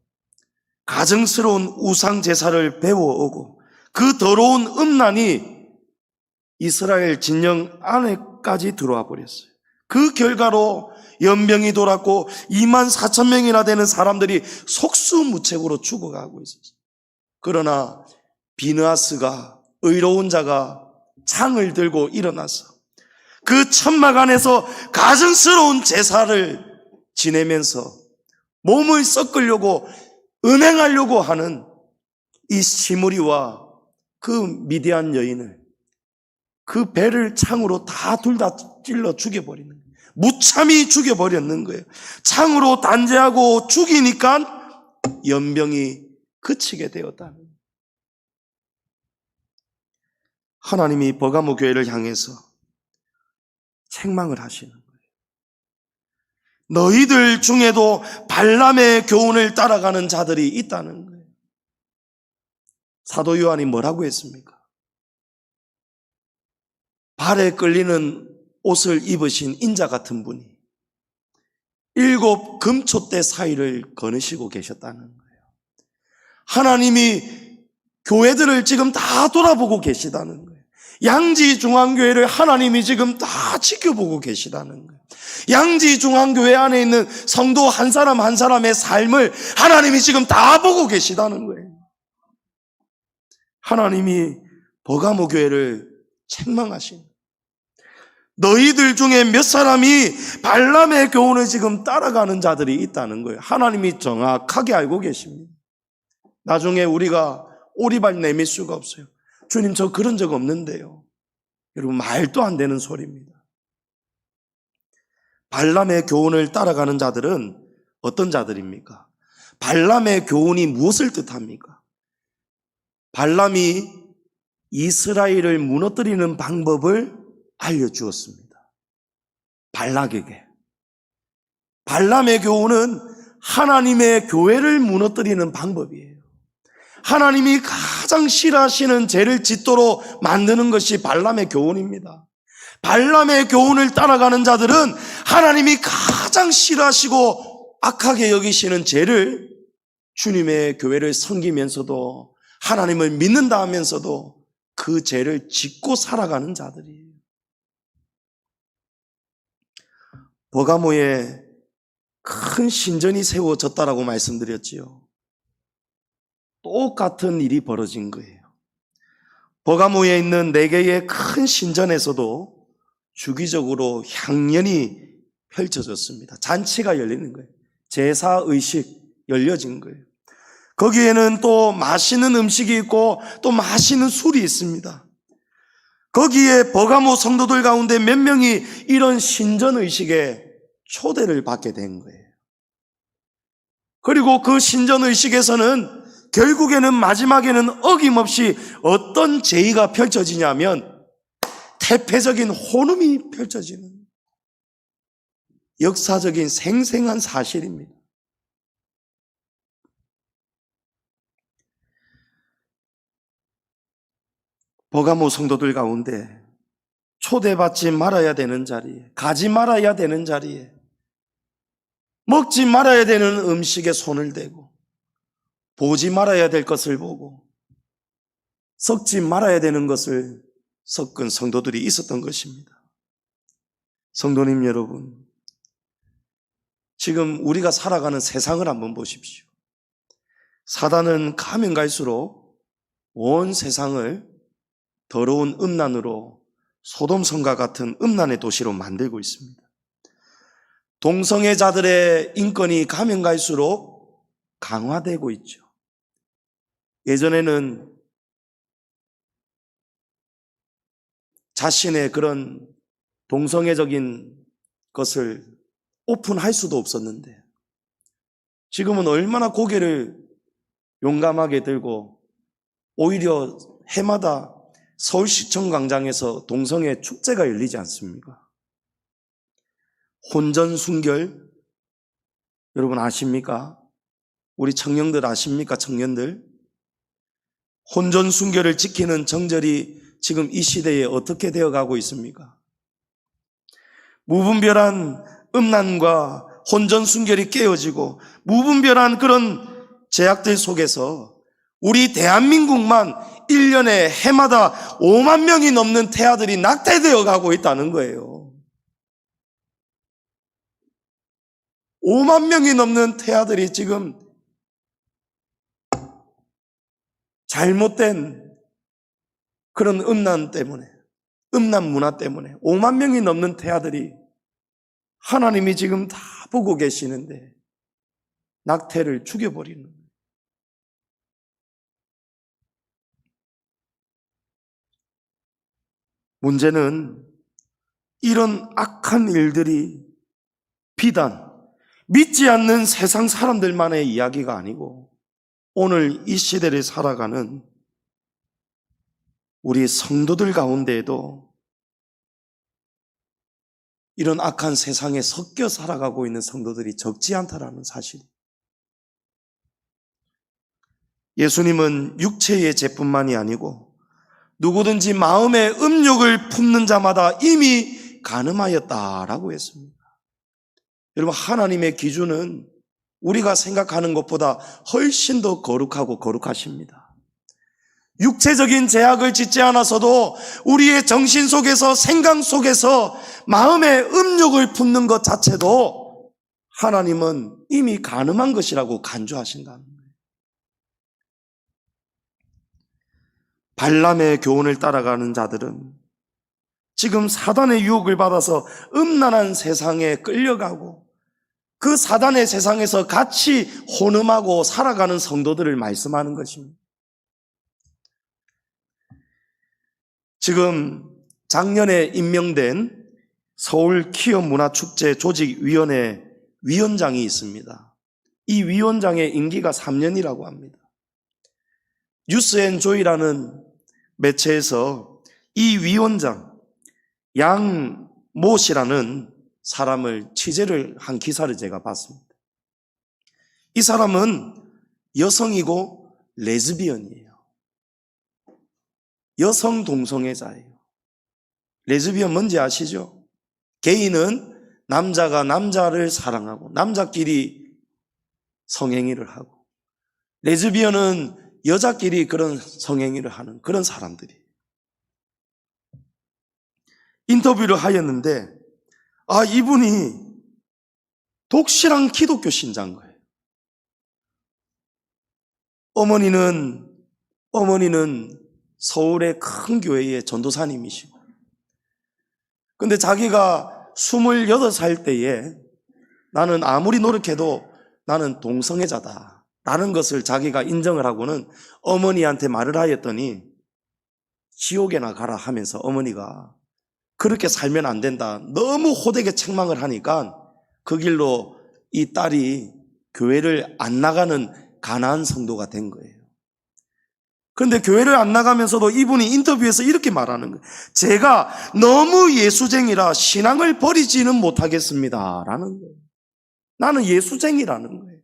가증스러운 우상 제사를 배워오고 그 더러운 음란이 이스라엘 진영 안에까지 들어와 버렸어요. 그 결과로 연병이 돌았고 24,000명이나 되는 사람들이 속수무책으로 죽어가고 있었어요. 그러나 비느하스가, 의로운 자가 창을 들고 일어나서 그 천막 안에서 가증스러운 제사를 지내면서 몸을 썩으려고 은행하려고 하는 이 시므리와 그 미디안 여인을 그 배를 창으로 둘 다 찔러 죽여버리는 거예요. 무참히 죽여버렸는 거예요. 창으로 단죄하고 죽이니까 연병이 그치게 되었다는 거예요. 하나님이 버가모 교회를 향해서 책망을 하시는 거예요. 너희들 중에도 발람의 교훈을 따라가는 자들이 있다는 거예요. 사도 요한이 뭐라고 했습니까? 발에 끌리는 옷을 입으신 인자 같은 분이 7 금초대 사이를 거느시고 계셨다는 거예요. 하나님이 교회들을 지금 다 돌아보고 계시다는 거예요. 양지중앙교회를 하나님이 지금 다 지켜보고 계시다는 거예요. 양지중앙교회 안에 있는 성도 한 사람 한 사람의 삶을 하나님이 지금 다 보고 계시다는 거예요. 하나님이 버가모 교회를 책망하신 거예요. 너희들 중에 몇 사람이 발람의 교훈을 지금 따라가는 자들이 있다는 거예요. 하나님이 정확하게 알고 계십니다. 나중에 우리가 오리발 내밀 수가 없어요. 주님, 저 그런 적 없는데요. 여러분, 말도 안 되는 소리입니다. 발람의 교훈을 따라가는 자들은 어떤 자들입니까? 발람의 교훈이 무엇을 뜻합니까? 발람이 이스라엘을 무너뜨리는 방법을 알려주었습니다. 발락에게. 발람의 교훈은 하나님의 교회를 무너뜨리는 방법이에요. 하나님이 가장 싫어하시는 죄를 짓도록 만드는 것이 발람의 교훈입니다. 발람의 교훈을 따라가는 자들은 하나님이 가장 싫어하시고 악하게 여기시는 죄를, 주님의 교회를 섬기면서도 하나님을 믿는다 하면서도 그 죄를 짓고 살아가는 자들이에요. 버가모에 큰 신전이 세워졌다라고 말씀드렸지요. 똑같은 일이 벌어진 거예요. 버가모에 있는 4개의 큰 신전에서도 주기적으로 향연이 펼쳐졌습니다. 잔치가 열리는 거예요. 제사의식 열려진 거예요. 거기에는 또 맛있는 음식이 있고 또 맛있는 술이 있습니다. 거기에 버가모 성도들 가운데 몇 명이 이런 신전의식에 초대를 받게 된 거예요. 그리고 그 신전의식에서는 결국에는 마지막에는 어김없이 어떤 제의가 펼쳐지냐면 태폐적인 혼음이 펼쳐지는 역사적인 생생한 사실입니다. 버가모 성도들 가운데 초대받지 말아야 되는 자리에, 가지 말아야 되는 자리에, 먹지 말아야 되는 음식에 손을 대고, 보지 말아야 될 것을 보고, 섞지 말아야 되는 것을 섞은 성도들이 있었던 것입니다. 성도님 여러분, 지금 우리가 살아가는 세상을 한번 보십시오. 사단은 가면 갈수록 온 세상을 더러운 음란으로, 소돔성과 같은 음란의 도시로 만들고 있습니다. 동성애자들의 인권이 가면 갈수록 강화되고 있죠. 예전에는 자신의 그런 동성애적인 것을 오픈할 수도 없었는데 지금은 얼마나 고개를 용감하게 들고 오히려 해마다 서울시청 광장에서 동성애 축제가 열리지 않습니까? 혼전순결 여러분 아십니까? 우리 청년들 아십니까? 청년들 혼전순결을 지키는 정절이 지금 이 시대에 어떻게 되어가고 있습니까? 무분별한 음란과 혼전순결이 깨어지고 무분별한 그런 제약들 속에서 우리 대한민국만 1년에 해마다 5만 명이 넘는 태아들이 낙태되어 가고 있다는 거예요. 5만 명이 넘는 태아들이 지금 잘못된 그런 음란 때문에, 음란 문화 때문에 5만 명이 넘는 태아들이 하나님이 지금 다 보고 계시는데 낙태를 죽여버리는 거예요. 문제는 이런 악한 일들이 비단 믿지 않는 세상 사람들만의 이야기가 아니고 오늘 이 시대를 살아가는 우리 성도들 가운데에도 이런 악한 세상에 섞여 살아가고 있는 성도들이 적지 않다라는 사실. 예수님은 육체의 죄뿐만이 아니고 누구든지 마음의 음욕을 품는 자마다 이미 간음하였다라고 했습니다. 여러분, 하나님의 기준은 우리가 생각하는 것보다 훨씬 더 거룩하고 거룩하십니다. 육체적인 죄악을 짓지 않아서도 우리의 정신 속에서, 생각 속에서 마음의 음욕을 품는 것 자체도 하나님은 이미 간음한 것이라고 간주하신다는 거예요. 발람의 교훈을 따라가는 자들은 지금 사단의 유혹을 받아서 음란한 세상에 끌려가고 그 사단의 세상에서 같이 혼음하고 살아가는 성도들을 말씀하는 것입니다. 지금 작년에 임명된 서울 키어 문화축제 조직위원회 위원장이 있습니다. 이 위원장의 임기가 3년이라고 합니다. 뉴스앤조이라는 매체에서 이 위원장 양모 씨라는 사람을 취재를 한 기사를 제가 봤습니다. 이 사람은 여성이고 레즈비언이에요. 여성 동성애자예요. 레즈비언 뭔지 아시죠? 게이는 남자가 남자를 사랑하고 남자끼리 성행위를 하고, 레즈비언은 여자끼리 그런 성행위를 하는 그런 사람들이. 인터뷰를 하였는데 이분이 독실한 기독교 신자인 거예요. 어머니는 서울의 큰 교회의 전도사님이시고, 근데 자기가 28살 때에 나는 아무리 노력해도 나는 동성애자다 라는 것을 자기가 인정을 하고는 어머니한테 말을 하였더니 지옥에나 가라 하면서 어머니가 그렇게 살면 안 된다 너무 호되게 책망을 하니까 그 길로 이 딸이 교회를 안 나가는 가난한 성도가 된 거예요. 그런데 교회를 안 나가면서도 이분이 인터뷰에서 이렇게 말하는 거예요. 제가 너무 예수쟁이라 신앙을 버리지는 못하겠습니다 라는 거예요. 나는 예수쟁이라는 거예요.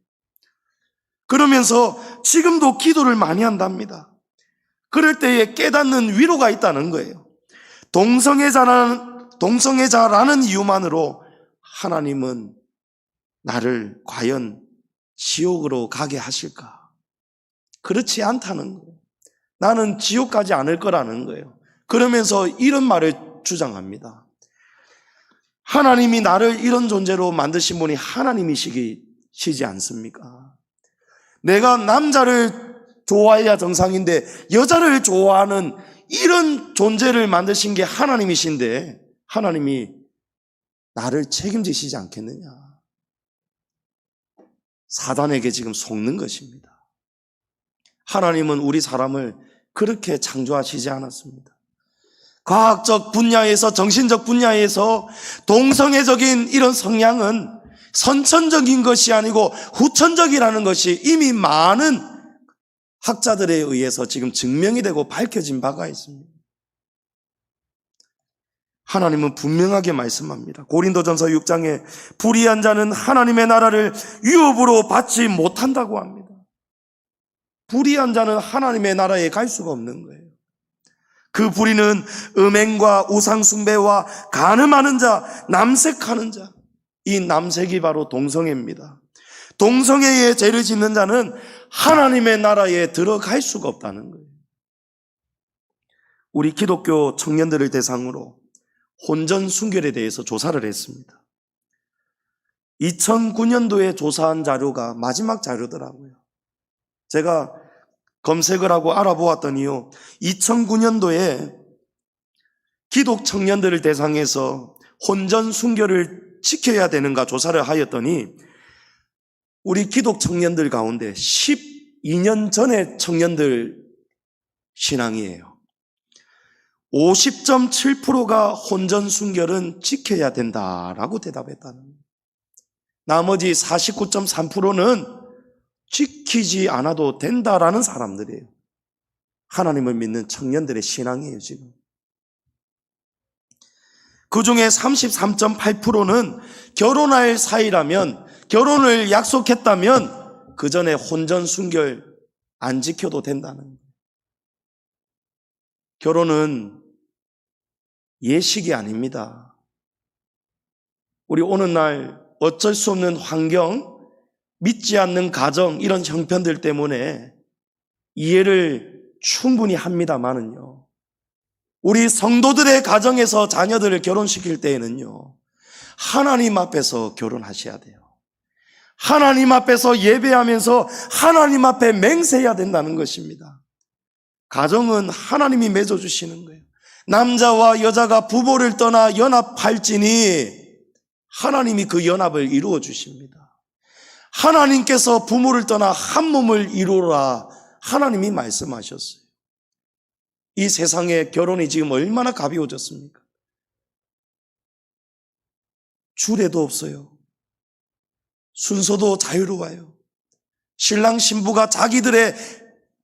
그러면서 지금도 기도를 많이 한답니다. 그럴 때에 깨닫는 위로가 있다는 거예요. 동성애자라는 이유만으로 하나님은 나를 과연 지옥으로 가게 하실까? 그렇지 않다는 거예요. 나는 지옥 가지 않을 거라는 거예요. 그러면서 이런 말을 주장합니다. 하나님이 나를 이런 존재로 만드신 분이 하나님이시지 않습니까? 내가 남자를 좋아해야 정상인데 여자를 좋아하는 이런 존재를 만드신 게 하나님이신데 하나님이 나를 책임지시지 않겠느냐? 사단에게 지금 속는 것입니다. 하나님은 우리 사람을 그렇게 창조하시지 않았습니다. 과학적 분야에서, 정신적 분야에서 동성애적인 이런 성향은 선천적인 것이 아니고 후천적이라는 것이 이미 많은 학자들에 의해서 지금 증명이 되고 밝혀진 바가 있습니다. 하나님은 분명하게 말씀합니다. 고린도전서 6장에 불의한 자는 하나님의 나라를 유업으로 받지 못한다고 합니다. 불의한 자는 하나님의 나라에 갈 수가 없는 거예요. 그 불의는 음행과 우상숭배와 간음하는 자, 남색하는 자, 이 남색이 바로 동성애입니다. 동성애에 죄를 짓는 자는 하나님의 나라에 들어갈 수가 없다는 거예요. 우리 기독교 청년들을 대상으로 혼전 순결에 대해서 조사를 했습니다. 2009년도에 조사한 자료가 마지막 자료더라고요. 제가 검색을 하고 알아보았더니요, 2009년도에 기독 청년들을 대상해서 혼전 순결을 지켜야 되는가 조사를 하였더니 우리 기독 청년들 가운데 12년 전의 청년들 신앙이에요. 50.7%가 혼전 순결은 지켜야 된다라고 대답했다는 거예요. 나머지 49.3%는 지키지 않아도 된다라는 사람들이에요. 하나님을 믿는 청년들의 신앙이에요, 지금. 그 중에 33.8%는 결혼할 사이라면, 결혼을 약속했다면 그 전에 혼전 순결 안 지켜도 된다는 거예요. 결혼은 예식이 아닙니다. 우리 오늘날 어쩔 수 없는 환경, 믿지 않는 가정, 이런 형편들 때문에 이해를 충분히 합니다만은요, 우리 성도들의 가정에서 자녀들을 결혼시킬 때에는요, 하나님 앞에서 결혼하셔야 돼요. 하나님 앞에서 예배하면서 하나님 앞에 맹세해야 된다는 것입니다. 가정은 하나님이 맺어주시는 거예요. 남자와 여자가 부모를 떠나 연합할지니 하나님이 그 연합을 이루어 주십니다. 하나님께서 부모를 떠나 한 몸을 이루라 하나님이 말씀하셨어요. 이 세상에 결혼이 지금 얼마나 가벼워졌습니까? 주례도 없어요. 순서도 자유로워요. 신랑 신부가 자기들의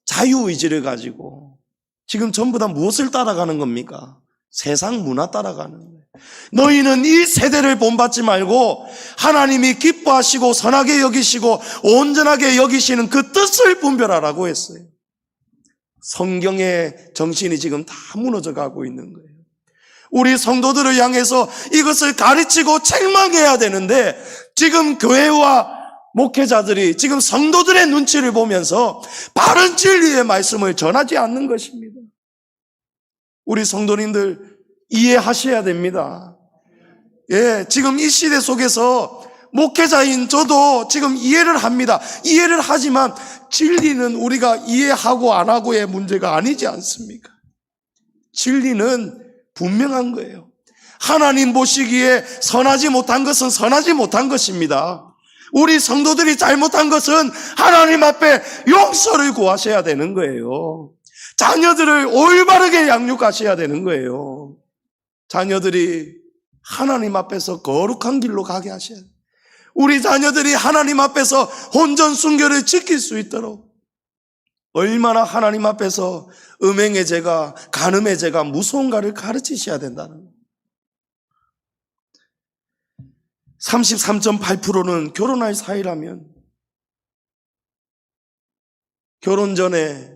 자유의지를 가지고 지금 전부 다 무엇을 따라가는 겁니까? 세상 문화 따라가는 거예요. 너희는 이 세대를 본받지 말고 하나님이 기뻐하시고 선하게 여기시고 온전하게 여기시는 그 뜻을 분별하라고 했어요. 성경의 정신이 지금 다 무너져 가고 있는 거예요. 우리 성도들을 향해서 이것을 가르치고 책망해야 되는데 지금 교회와 목회자들이 지금 성도들의 눈치를 보면서 바른 진리의 말씀을 전하지 않는 것입니다. 우리 성도님들 이해하셔야 됩니다. 예, 지금 이 시대 속에서 목회자인 저도 지금 이해를 합니다. 이해를 하지만 진리는 우리가 이해하고 안 하고의 문제가 아니지 않습니까? 진리는 분명한 거예요. 하나님 보시기에 선하지 못한 것은 선하지 못한 것입니다. 우리 성도들이 잘못한 것은 하나님 앞에 용서를 구하셔야 되는 거예요. 자녀들을 올바르게 양육하셔야 되는 거예요. 자녀들이 하나님 앞에서 거룩한 길로 가게 하셔야 돼요. 우리 자녀들이 하나님 앞에서 혼전 순결을 지킬 수 있도록 얼마나 하나님 앞에서 음행의 죄가, 간음의 죄가 무서운가를 가르치셔야 된다는 거예요. 33.8%는 결혼할 사이라면 결혼 전에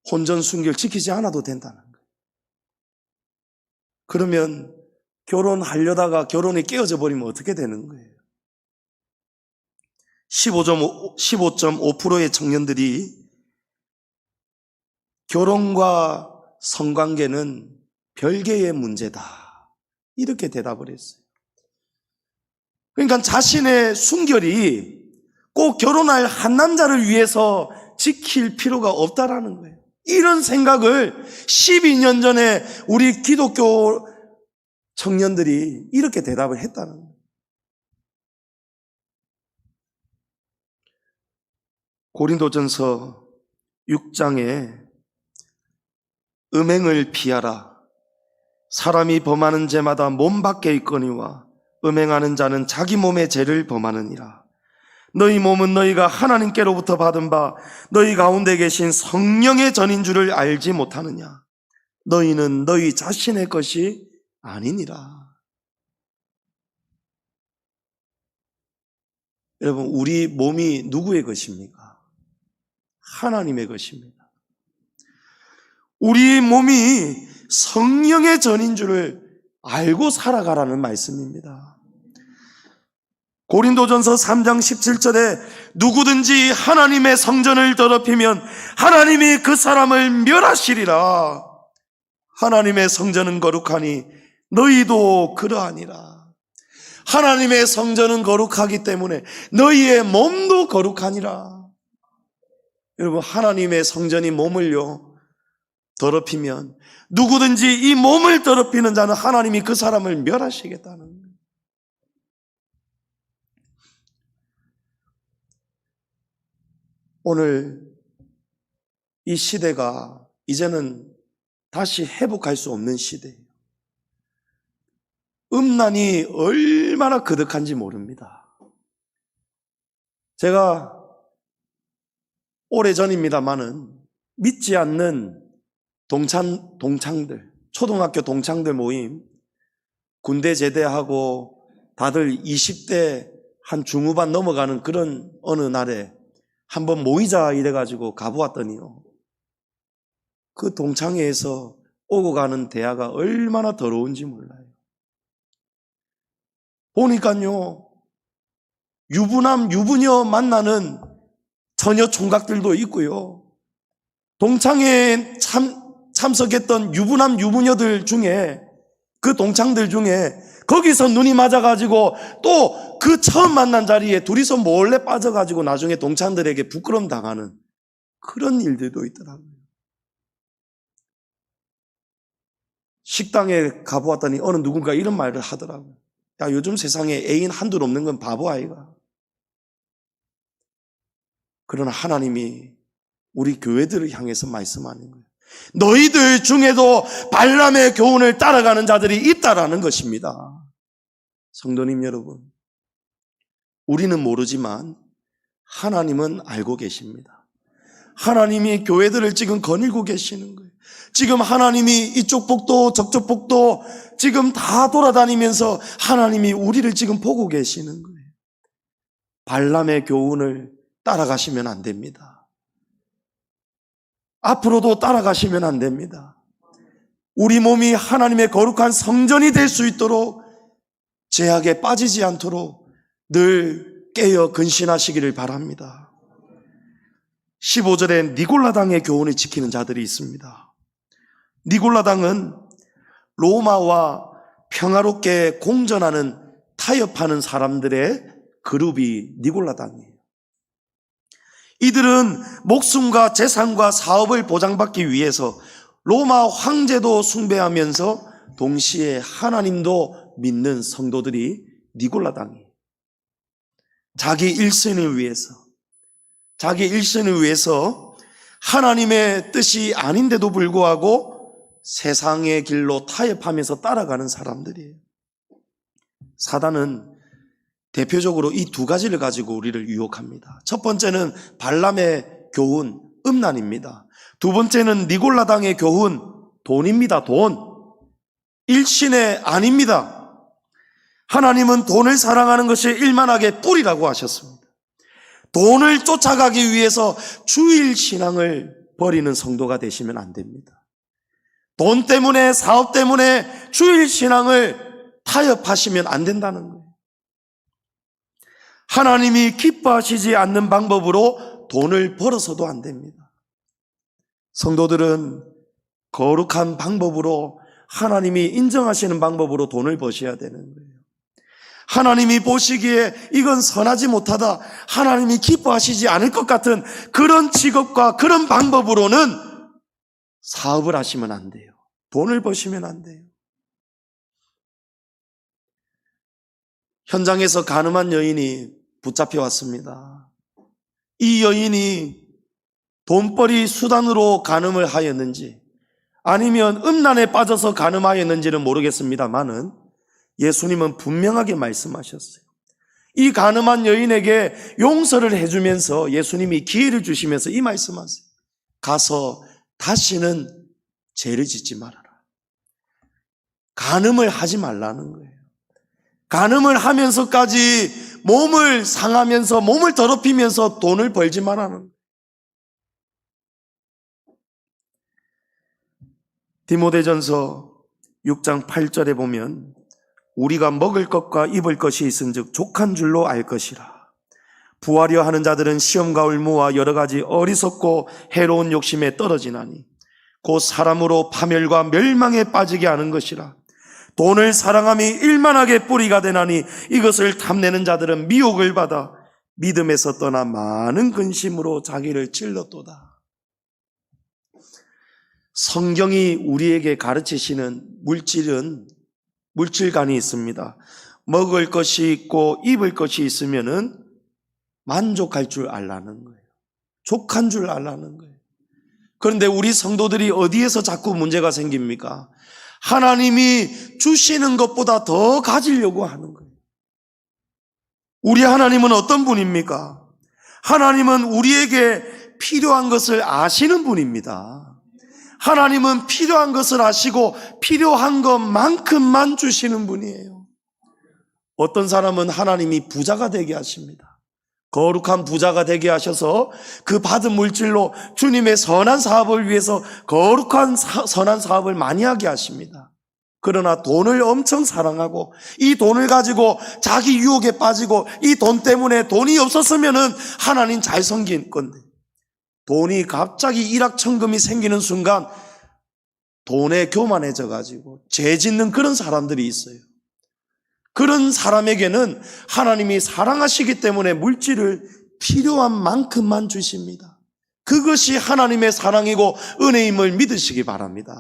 혼전 순결 지키지 않아도 된다는 거예요. 그러면 결혼하려다가 결혼이 깨어져 버리면 어떻게 되는 거예요? 15.5%의 청년들이 결혼과 성관계는 별개의 문제다, 이렇게 대답을 했어요. 그러니까 자신의 순결이 꼭 결혼할 한 남자를 위해서 지킬 필요가 없다라는 거예요. 이런 생각을 12년 전에 우리 기독교 청년들이 이렇게 대답을 했다는 거예요. 고린도전서 6장에 음행을 피하라. 사람이 범하는 죄마다 몸 밖에 있거니와 음행하는 자는 자기 몸의 죄를 범하느니라. 너희 몸은 너희가 하나님께로부터 받은 바 너희 가운데 계신 성령의 전인 줄을 알지 못하느냐. 너희는 너희 자신의 것이 아니니라. 여러분, 우리 몸이 누구의 것입니까? 하나님의 것입니다. 우리 몸이 성령의 전인 줄을 알고 살아가라는 말씀입니다. 고린도전서 3장 17절에 누구든지 하나님의 성전을 더럽히면 하나님이 그 사람을 멸하시리라. 하나님의 성전은 거룩하니 너희도 그러하니라. 하나님의 성전은 거룩하기 때문에 너희의 몸도 거룩하니라. 여러분, 하나님의 성전이 몸을요 더럽히면 누구든지 이 몸을 더럽히는 자는 하나님이 그 사람을 멸하시겠다는 거예요. 오늘 이 시대가 이제는 다시 회복할 수 없는 시대예요. 음란이 얼마나 그득한지 모릅니다. 제가 오래전입니다마는 믿지 않는 동창들, 초등학교 동창들 모임, 군대 제대하고 다들 20대 한 중후반 넘어가는 그런 어느 날에 한번 모이자 이래가지고 가보았더니요, 그 동창회에서 오고 가는 대화가 얼마나 더러운지 몰라요. 보니까요, 유부남, 유부녀 만나는 처녀 총각들도 있고요, 동창회에 참석했던 유부남, 유부녀들 중에, 그 동창들 중에 거기서 눈이 맞아가지고 또 그 처음 만난 자리에 둘이서 몰래 빠져가지고 나중에 동창들에게 부끄러움 당하는 그런 일들도 있더라고요. 식당에 가보았더니 어느 누군가 이런 말을 하더라고요. 야, 요즘 세상에 애인 한둘 없는 건 바보 아이가. 그러나 하나님이 우리 교회들을 향해서 말씀하는 거예요. 너희들 중에도 발람의 교훈을 따라가는 자들이 있다라는 것입니다. 성도님 여러분, 우리는 모르지만 하나님은 알고 계십니다. 하나님이 교회들을 지금 거닐고 계시는 거예요. 지금 하나님이 이쪽 복도 저쪽 복도 지금 다 돌아다니면서 하나님이 우리를 지금 보고 계시는 거예요. 발람의 교훈을 따라가시면 안 됩니다. 앞으로도 따라가시면 안 됩니다. 우리 몸이 하나님의 거룩한 성전이 될 수 있도록 죄악에 빠지지 않도록 늘 깨어 근신하시기를 바랍니다. 15절에 니골라당의 교훈을 지키는 자들이 있습니다. 니골라당은 로마와 평화롭게 공전하는 타협하는 사람들의 그룹이 니골라당이에요. 이들은 목숨과 재산과 사업을 보장받기 위해서 로마 황제도 숭배하면서 동시에 하나님도 믿는 성도들이 니골라당이에요. 자기 일선을 위해서 하나님의 뜻이 아닌데도 불구하고 세상의 길로 타협하면서 따라가는 사람들이에요. 사단은 대표적으로 이 두 가지를 가지고 우리를 유혹합니다. 첫 번째는 발람의 교훈, 음란입니다. 두 번째는 니골라당의 교훈, 돈입니다. 돈. 일신의 아닙니다. 하나님은 돈을 사랑하는 것이 일만하게 뿌리라고 하셨습니다. 돈을 쫓아가기 위해서 주일 신앙을 버리는 성도가 되시면 안 됩니다. 돈 때문에, 사업 때문에 주일 신앙을 타협하시면 안 된다는 거예요. 하나님이 기뻐하시지 않는 방법으로 돈을 벌어서도 안 됩니다. 성도들은 거룩한 방법으로, 하나님이 인정하시는 방법으로 돈을 버셔야 되는 거예요. 하나님이 보시기에 이건 선하지 못하다, 하나님이 기뻐하시지 않을 것 같은 그런 직업과 그런 방법으로는 사업을 하시면 안 돼요. 돈을 버시면 안 돼요. 현장에서 가늠한 여인이 붙잡혀 왔습니다. 이 여인이 돈벌이 수단으로 간음을 하였는지 아니면 음란에 빠져서 간음하였는지는 모르겠습니다만은 예수님은 분명하게 말씀하셨어요. 이 간음한 여인에게 용서를 해주면서 예수님이 기회를 주시면서 이 말씀하세요. 가서 다시는 죄를 짓지 말아라. 간음을 하지 말라는 거예요. 간음을 하면서까지 몸을 상하면서 몸을 더럽히면서 돈을 벌지 말라는 거예요. 디모데전서 6장 8절에 보면 우리가 먹을 것과 입을 것이 있은즉 족한 줄로 알 것이라. 부하려 하는 자들은 시험과 울무와 여러 가지 어리석고 해로운 욕심에 떨어지나니 곧 사람으로 파멸과 멸망에 빠지게 하는 것이라. 돈을 사랑함이 일만하게 뿌리가 되나니 이것을 탐내는 자들은 미혹을 받아 믿음에서 떠나 많은 근심으로 자기를 찔렀도다. 성경이 우리에게 가르치시는 물질관이 있습니다. 먹을 것이 있고 입을 것이 있으면은 만족할 줄 알라는 거예요. 족한 줄 알라는 거예요. 그런데 우리 성도들이 어디에서 자꾸 문제가 생깁니까? 하나님이 주시는 것보다 더 가지려고 하는 거예요. 우리 하나님은 어떤 분입니까? 하나님은 우리에게 필요한 것을 아시는 분입니다. 하나님은 필요한 것을 아시고 필요한 것만큼만 주시는 분이에요. 어떤 사람은 하나님이 부자가 되게 하십니다. 거룩한 부자가 되게 하셔서 그 받은 물질로 주님의 선한 사업을 위해서 거룩한 선한 사업을 많이 하게 하십니다. 그러나 돈을 엄청 사랑하고 이 돈을 가지고 자기 유혹에 빠지고 이 돈 때문에 돈이 없었으면은 하나님 잘 섬긴 건데 돈이 갑자기 일확천금이 생기는 순간 돈에 교만해져 가지고 죄 짓는 그런 사람들이 있어요. 그런 사람에게는 하나님이 사랑하시기 때문에 물질을 필요한 만큼만 주십니다. 그것이 하나님의 사랑이고 은혜임을 믿으시기 바랍니다.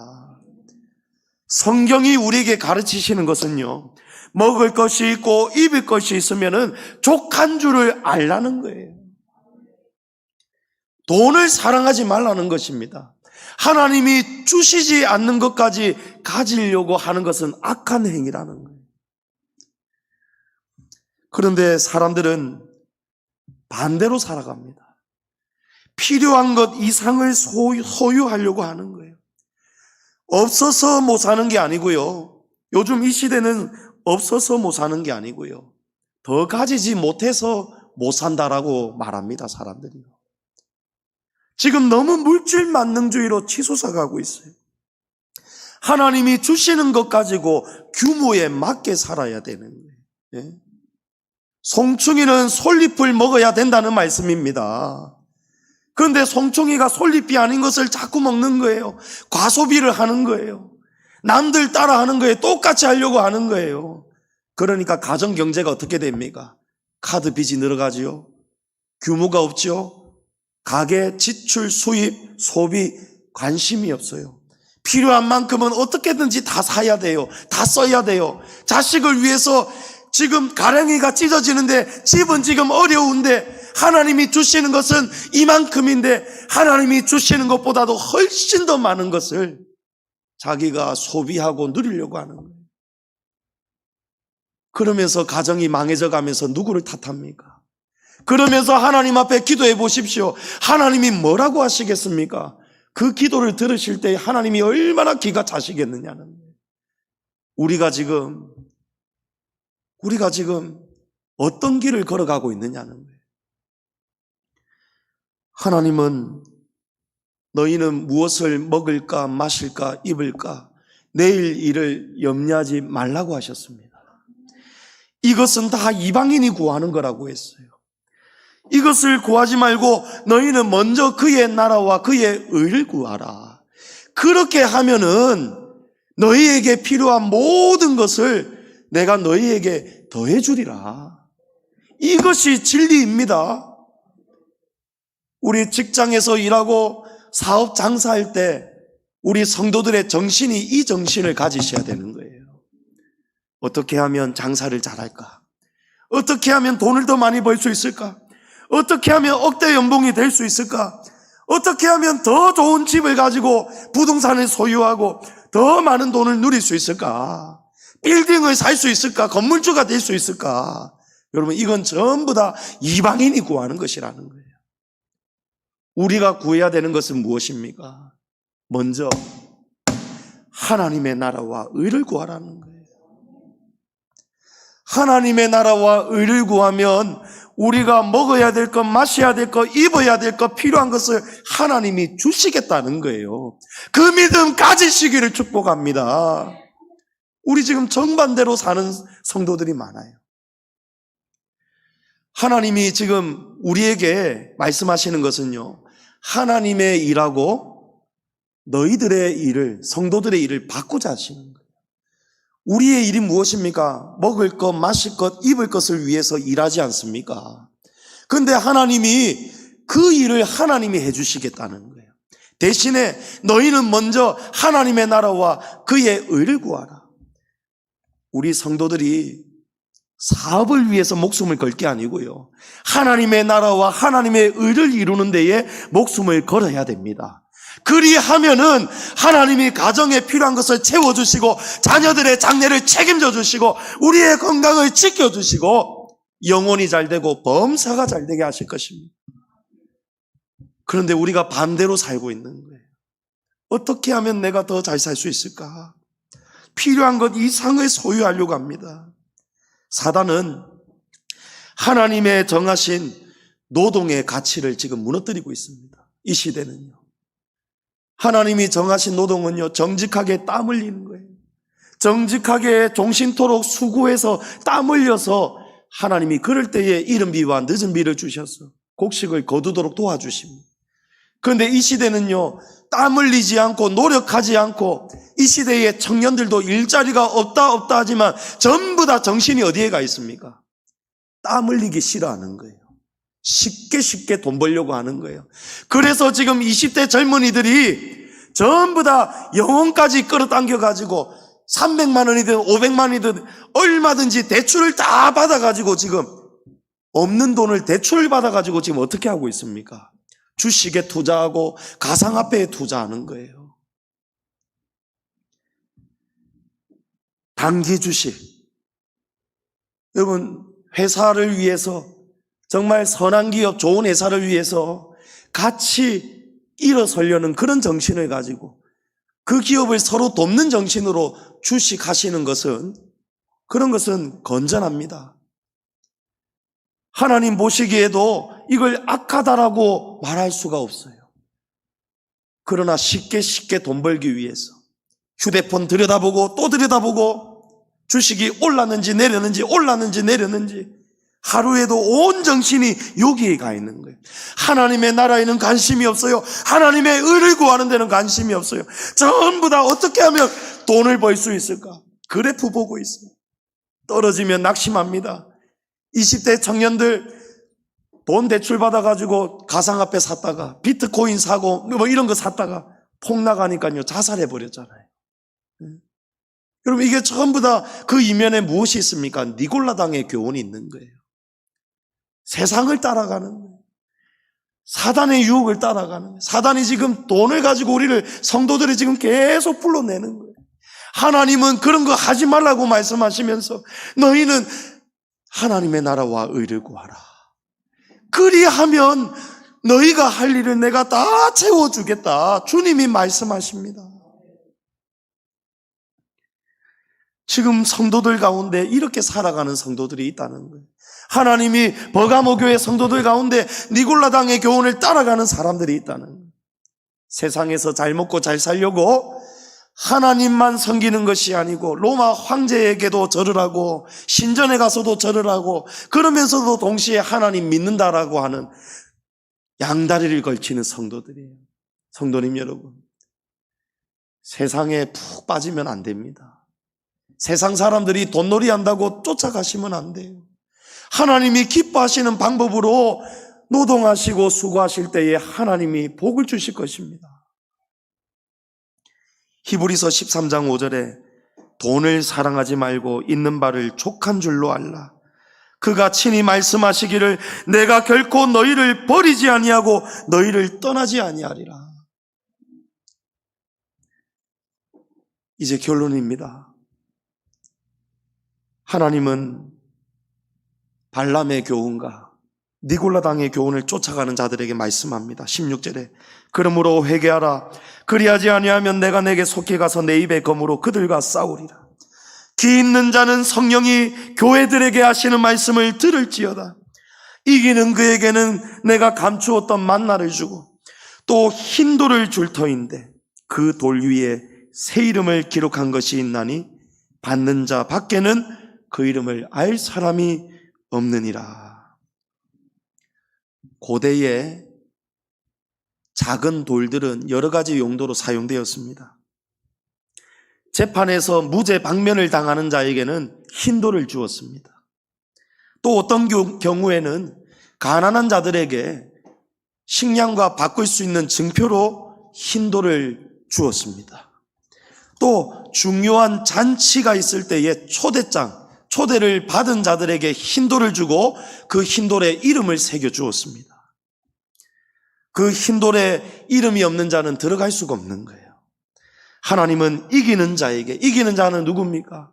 성경이 우리에게 가르치시는 것은요, 먹을 것이 있고 입을 것이 있으면은 족한 줄을 알라는 거예요. 돈을 사랑하지 말라는 것입니다. 하나님이 주시지 않는 것까지 가지려고 하는 것은 악한 행위라는 거예요. 그런데 사람들은 반대로 살아갑니다. 필요한 것 이상을 소유하려고 하는 거예요. 없어서 못 사는 게 아니고요. 요즘 이 시대는 없어서 못 사는 게 아니고요. 더 가지지 못해서 못 산다라고 말합니다, 사람들이. 지금 너무 물질 만능주의로 치솟아 가고 있어요. 하나님이 주시는 것 가지고 규모에 맞게 살아야 되는 거예요. 예? 송충이는 솔잎을 먹어야 된다는 말씀입니다. 그런데 송충이가 솔잎이 아닌 것을 자꾸 먹는 거예요. 과소비를 하는 거예요. 남들 따라 하는 거에 똑같이 하려고 하는 거예요. 그러니까 가정경제가 어떻게 됩니까? 카드 빚이 늘어가지요. 규모가 없죠. 가계, 지출, 수입, 소비, 관심이 없어요. 필요한 만큼은 어떻게든지 다 사야 돼요. 다 써야 돼요. 자식을 위해서 지금 가랭이가 찢어지는데 집은 지금 어려운데 하나님이 주시는 것은 이만큼인데 하나님이 주시는 것보다도 훨씬 더 많은 것을 자기가 소비하고 누리려고 하는 거예요. 그러면서 가정이 망해져 가면서 누구를 탓합니까? 그러면서 하나님 앞에 기도해 보십시오. 하나님이 뭐라고 하시겠습니까? 그 기도를 들으실 때 하나님이 얼마나 기가 차시겠느냐는 거예요. 우리가 지금 어떤 길을 걸어가고 있느냐는 거예요. 하나님은 너희는 무엇을 먹을까 마실까 입을까 내일 일을 염려하지 말라고 하셨습니다. 이것은 다 이방인이 구하는 거라고 했어요. 이것을 구하지 말고 너희는 먼저 그의 나라와 그의 의를 구하라. 그렇게 하면은 너희에게 필요한 모든 것을 내가 너희에게 더해 주리라. 이것이 진리입니다. 우리 직장에서 일하고 사업 장사할 때 우리 성도들의 정신이 이 정신을 가지셔야 되는 거예요. 어떻게 하면 장사를 잘할까? 어떻게 하면 돈을 더 많이 벌 수 있을까? 어떻게 하면 억대 연봉이 될 수 있을까? 어떻게 하면 더 좋은 집을 가지고 부동산을 소유하고 더 많은 돈을 누릴 수 있을까? 빌딩을 살 수 있을까? 건물주가 될 수 있을까? 여러분, 이건 전부 다 이방인이 구하는 것이라는 거예요. 우리가 구해야 되는 것은 무엇입니까? 먼저 하나님의 나라와 의를 구하라는 거예요. 하나님의 나라와 의를 구하면 우리가 먹어야 될 것, 마셔야 될 것, 입어야 될 것, 필요한 것을 하나님이 주시겠다는 거예요. 그 믿음 가지시기를 축복합니다. 우리 지금 정반대로 사는 성도들이 많아요. 하나님이 지금 우리에게 말씀하시는 것은요, 하나님의 일하고 너희들의 일을, 성도들의 일을 바꾸자 하시는 거예요. 우리의 일이 무엇입니까? 먹을 것, 마실 것, 입을 것을 위해서 일하지 않습니까? 그런데 하나님이 그 일을 하나님이 해주시겠다는 거예요. 대신에 너희는 먼저 하나님의 나라와 그의 의를 구하라. 우리 성도들이 사업을 위해서 목숨을 걸 게 아니고요, 하나님의 나라와 하나님의 의를 이루는 데에 목숨을 걸어야 됩니다. 그리하면은 하나님이 가정에 필요한 것을 채워주시고 자녀들의 장래를 책임져 주시고 우리의 건강을 지켜주시고 영혼이 잘 되고 범사가 잘 되게 하실 것입니다. 그런데 우리가 반대로 살고 있는 거예요. 어떻게 하면 내가 더 잘 살 수 있을까? 필요한 것 이상을 소유하려고 합니다. 사단은 하나님의 정하신 노동의 가치를 지금 무너뜨리고 있습니다. 이 시대는요, 하나님이 정하신 노동은요, 정직하게 땀 흘리는 거예요. 정직하게 종신토록 수고해서 땀 흘려서 하나님이 그럴 때에 이른 비와 늦은 비를 주셔서 곡식을 거두도록 도와주십니다. 그런데 이 시대는요, 땀 흘리지 않고 노력하지 않고, 이 시대의 청년들도 일자리가 없다 하지만 전부 다 정신이 어디에 가 있습니까? 땀 흘리기 싫어하는 거예요. 쉽게 돈 벌려고 하는 거예요. 그래서 지금 20대 젊은이들이 전부 다 영혼까지 끌어당겨가지고 300만 원이든 500만 원이든 얼마든지 대출을 다 받아가지고 지금 없는 돈을 대출을 받아가지고 지금 어떻게 하고 있습니까? 주식에 투자하고 가상화폐에 투자하는 거예요. 단기 주식. 여러분, 회사를 위해서 정말 선한 기업, 좋은 회사를 위해서 같이 일어서려는 그런 정신을 가지고 그 기업을 서로 돕는 정신으로 주식하시는 것은, 그런 것은 건전합니다. 하나님 보시기에도 이걸 악하다라고 말할 수가 없어요. 그러나 쉽게 돈 벌기 위해서 휴대폰 들여다보고 또 들여다보고 주식이 올랐는지 내렸는지 하루에도 온 정신이 여기에 가 있는 거예요. 하나님의 나라에는 관심이 없어요. 하나님의 의를 구하는 데는 관심이 없어요. 전부 다 어떻게 하면 돈을 벌 수 있을까? 그래프 보고 있어요. 떨어지면 낙심합니다. 20대 청년들 돈 대출 받아가지고 가상화폐 샀다가 비트코인 사고 뭐 이런 거 샀다가 폭락하니까요 자살해버렸잖아요. 여러분, 이게 전부 다 그 이면에 무엇이 있습니까? 니골라당의 교훈이 있는 거예요. 세상을 따라가는 거예요. 사단의 유혹을 따라가는 거예요. 사단이 지금 돈을 가지고 우리를, 성도들이 지금 계속 불러내는 거예요. 하나님은 그런 거 하지 말라고 말씀하시면서 너희는 하나님의 나라와 의를 구하라. 그리하면 너희가 할 일을 내가 다 채워주겠다. 주님이 말씀하십니다. 지금 성도들 가운데 이렇게 살아가는 성도들이 있다는 거예요. 하나님이 버가모 교회 성도들 가운데 니골라당의 교훈을 따라가는 사람들이 있다는 거예요. 세상에서 잘 먹고 잘 살려고 하나님만 섬기는 것이 아니고 로마 황제에게도 절을 하고 신전에 가서도 절을 하고 그러면서도 동시에 하나님 믿는다라고 하는 양다리를 걸치는 성도들이에요. 성도님 여러분, 세상에 푹 빠지면 안 됩니다. 세상 사람들이 돈놀이 한다고 쫓아가시면 안 돼요. 하나님이 기뻐하시는 방법으로 노동하시고 수고하실 때에 하나님이 복을 주실 것입니다. 히브리서 13장 5절에 돈을 사랑하지 말고 있는 바를 족한 줄로 알라. 그가 친히 말씀하시기를 내가 결코 너희를 버리지 아니하고 너희를 떠나지 아니하리라. 이제 결론입니다. 하나님은 발람의 교훈과 니골라당의 교훈을 쫓아가는 자들에게 말씀합니다. 16절에 그러므로 회개하라. 그리하지 아니하면 내가 내게 속히 가서 내 입의 검으로 그들과 싸우리라. 기 있는 자는 성령이 교회들에게 하시는 말씀을 들을지어다. 이기는 그에게는 내가 감추었던 만나를 주고 또 흰 돌을 줄 터인데 그 돌 위에 새 이름을 기록한 것이 있나니 받는 자 밖에는 그 이름을 알 사람이 없느니라. 고대에 작은 돌들은 여러 가지 용도로 사용되었습니다. 재판에서 무죄 방면을 당하는 자에게는 흰 돌을 주었습니다. 또 어떤 경우에는 가난한 자들에게 식량과 바꿀 수 있는 증표로 흰 돌을 주었습니다. 또 중요한 잔치가 있을 때에 초대를 받은 자들에게 흰 돌을 주고 그 흰 돌에 이름을 새겨 주었습니다. 그 흰 돌에 이름이 없는 자는 들어갈 수가 없는 거예요. 하나님은 이기는 자에게, 이기는 자는 누굽니까?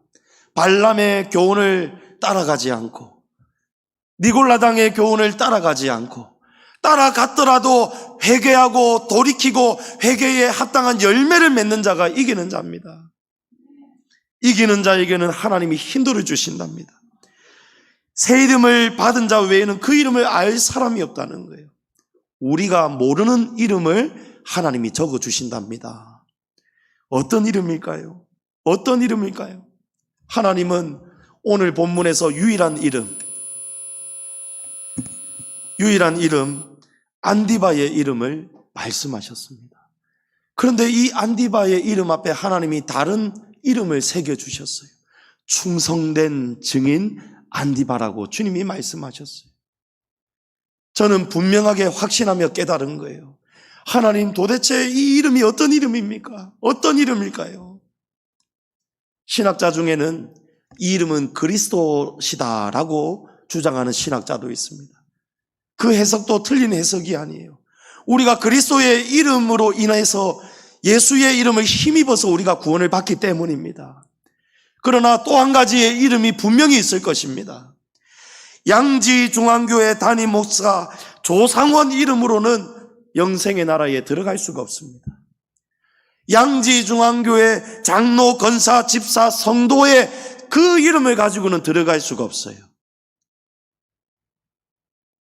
발람의 교훈을 따라가지 않고 니골라당의 교훈을 따라가지 않고 따라갔더라도 회개하고 돌이키고 회개에 합당한 열매를 맺는 자가 이기는 자입니다. 이기는 자에게는 하나님이 흰 돌을 주신답니다. 새 이름을 받은 자 외에는 그 이름을 알 사람이 없다는 거예요. 우리가 모르는 이름을 하나님이 적어주신답니다. 어떤 이름일까요? 어떤 이름일까요? 하나님은 오늘 본문에서 유일한 이름 안디바의 이름을 말씀하셨습니다. 그런데 이 안디바의 이름 앞에 하나님이 다른 이름을 새겨주셨어요. 충성된 증인 안디바라고 주님이 말씀하셨어요. 저는 분명하게 확신하며 깨달은 거예요. 하나님, 도대체 이 이름이 어떤 이름입니까? 어떤 이름일까요? 신학자 중에는 이 이름은 그리스도시다라고 주장하는 신학자도 있습니다. 그 해석도 틀린 해석이 아니에요. 우리가 그리스도의 이름으로 인해서 예수의 이름을 힘입어서 우리가 구원을 받기 때문입니다. 그러나 또 한 가지의 이름이 분명히 있을 것입니다. 양지중앙교회 담임 목사 조상원 이름으로는 영생의 나라에 들어갈 수가 없습니다. 양지중앙교회 장로, 권사, 집사, 성도의 그 이름을 가지고는 들어갈 수가 없어요.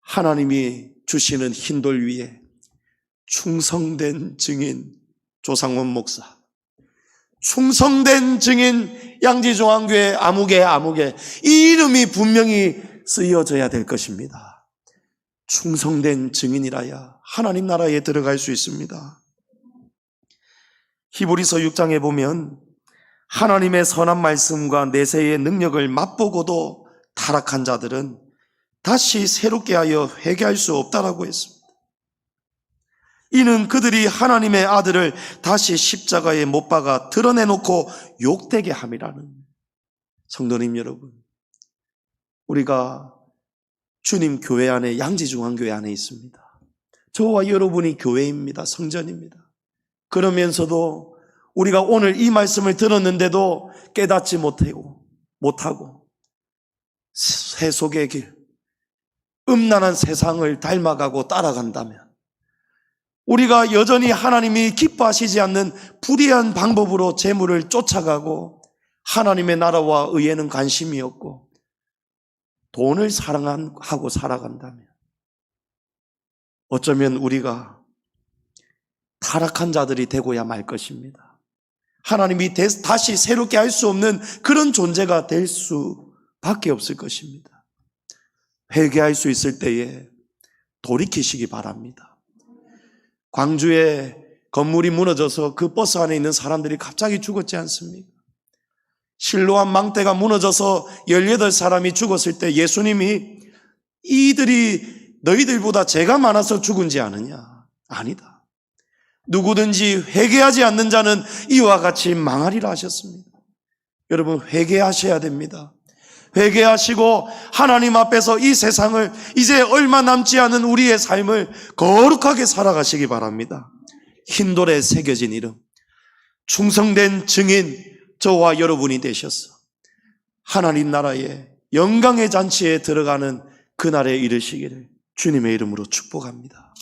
하나님이 주시는 흰돌 위에 충성된 증인 조상원 목사, 충성된 증인 양지중앙교회 아무개 이 이름이 분명히 쓰여져야 될 것입니다. 충성된 증인이라야 하나님 나라에 들어갈 수 있습니다. 히브리서 6장에 보면 하나님의 선한 말씀과 내세의 능력을 맛보고도 타락한 자들은 다시 새롭게 하여 회개할 수 없다라고 했습니다. 이는 그들이 하나님의 아들을 다시 십자가에 못 박아 드러내놓고 욕되게 함이라는. 성도님 여러분, 우리가 주님 교회 안에, 양지중앙교회 안에 있습니다. 저와 여러분이 교회입니다. 성전입니다. 그러면서도 우리가 오늘 이 말씀을 들었는데도 깨닫지 못하고 세속의 길, 음란한 세상을 닮아가고 따라간다면, 우리가 여전히 하나님이 기뻐하시지 않는 불의한 방법으로 재물을 쫓아가고 하나님의 나라와 의에는 관심이 없고 돈을 사랑하고 살아간다면, 어쩌면 우리가 타락한 자들이 되고야 말 것입니다. 하나님이 다시 새롭게 할 수 없는 그런 존재가 될 수밖에 없을 것입니다. 회개할 수 있을 때에 돌이키시기 바랍니다. 광주에 건물이 무너져서 그 버스 안에 있는 사람들이 갑자기 죽었지 않습니까? 실로암 망대가 무너져서 18사람이 죽었을 때 예수님이 이들이 너희들보다 죄가 많아서 죽은지 아느냐? 아니다. 누구든지 회개하지 않는 자는 이와 같이 망하리라 하셨습니다. 여러분, 회개하셔야 됩니다. 회개하시고 하나님 앞에서 이 세상을, 이제 얼마 남지 않은 우리의 삶을 거룩하게 살아가시기 바랍니다. 흰돌에 새겨진 이름, 충성된 증인 저와 여러분이 되셔서 하나님 나라의 영광의 잔치에 들어가는 그날에 이르시기를 주님의 이름으로 축복합니다.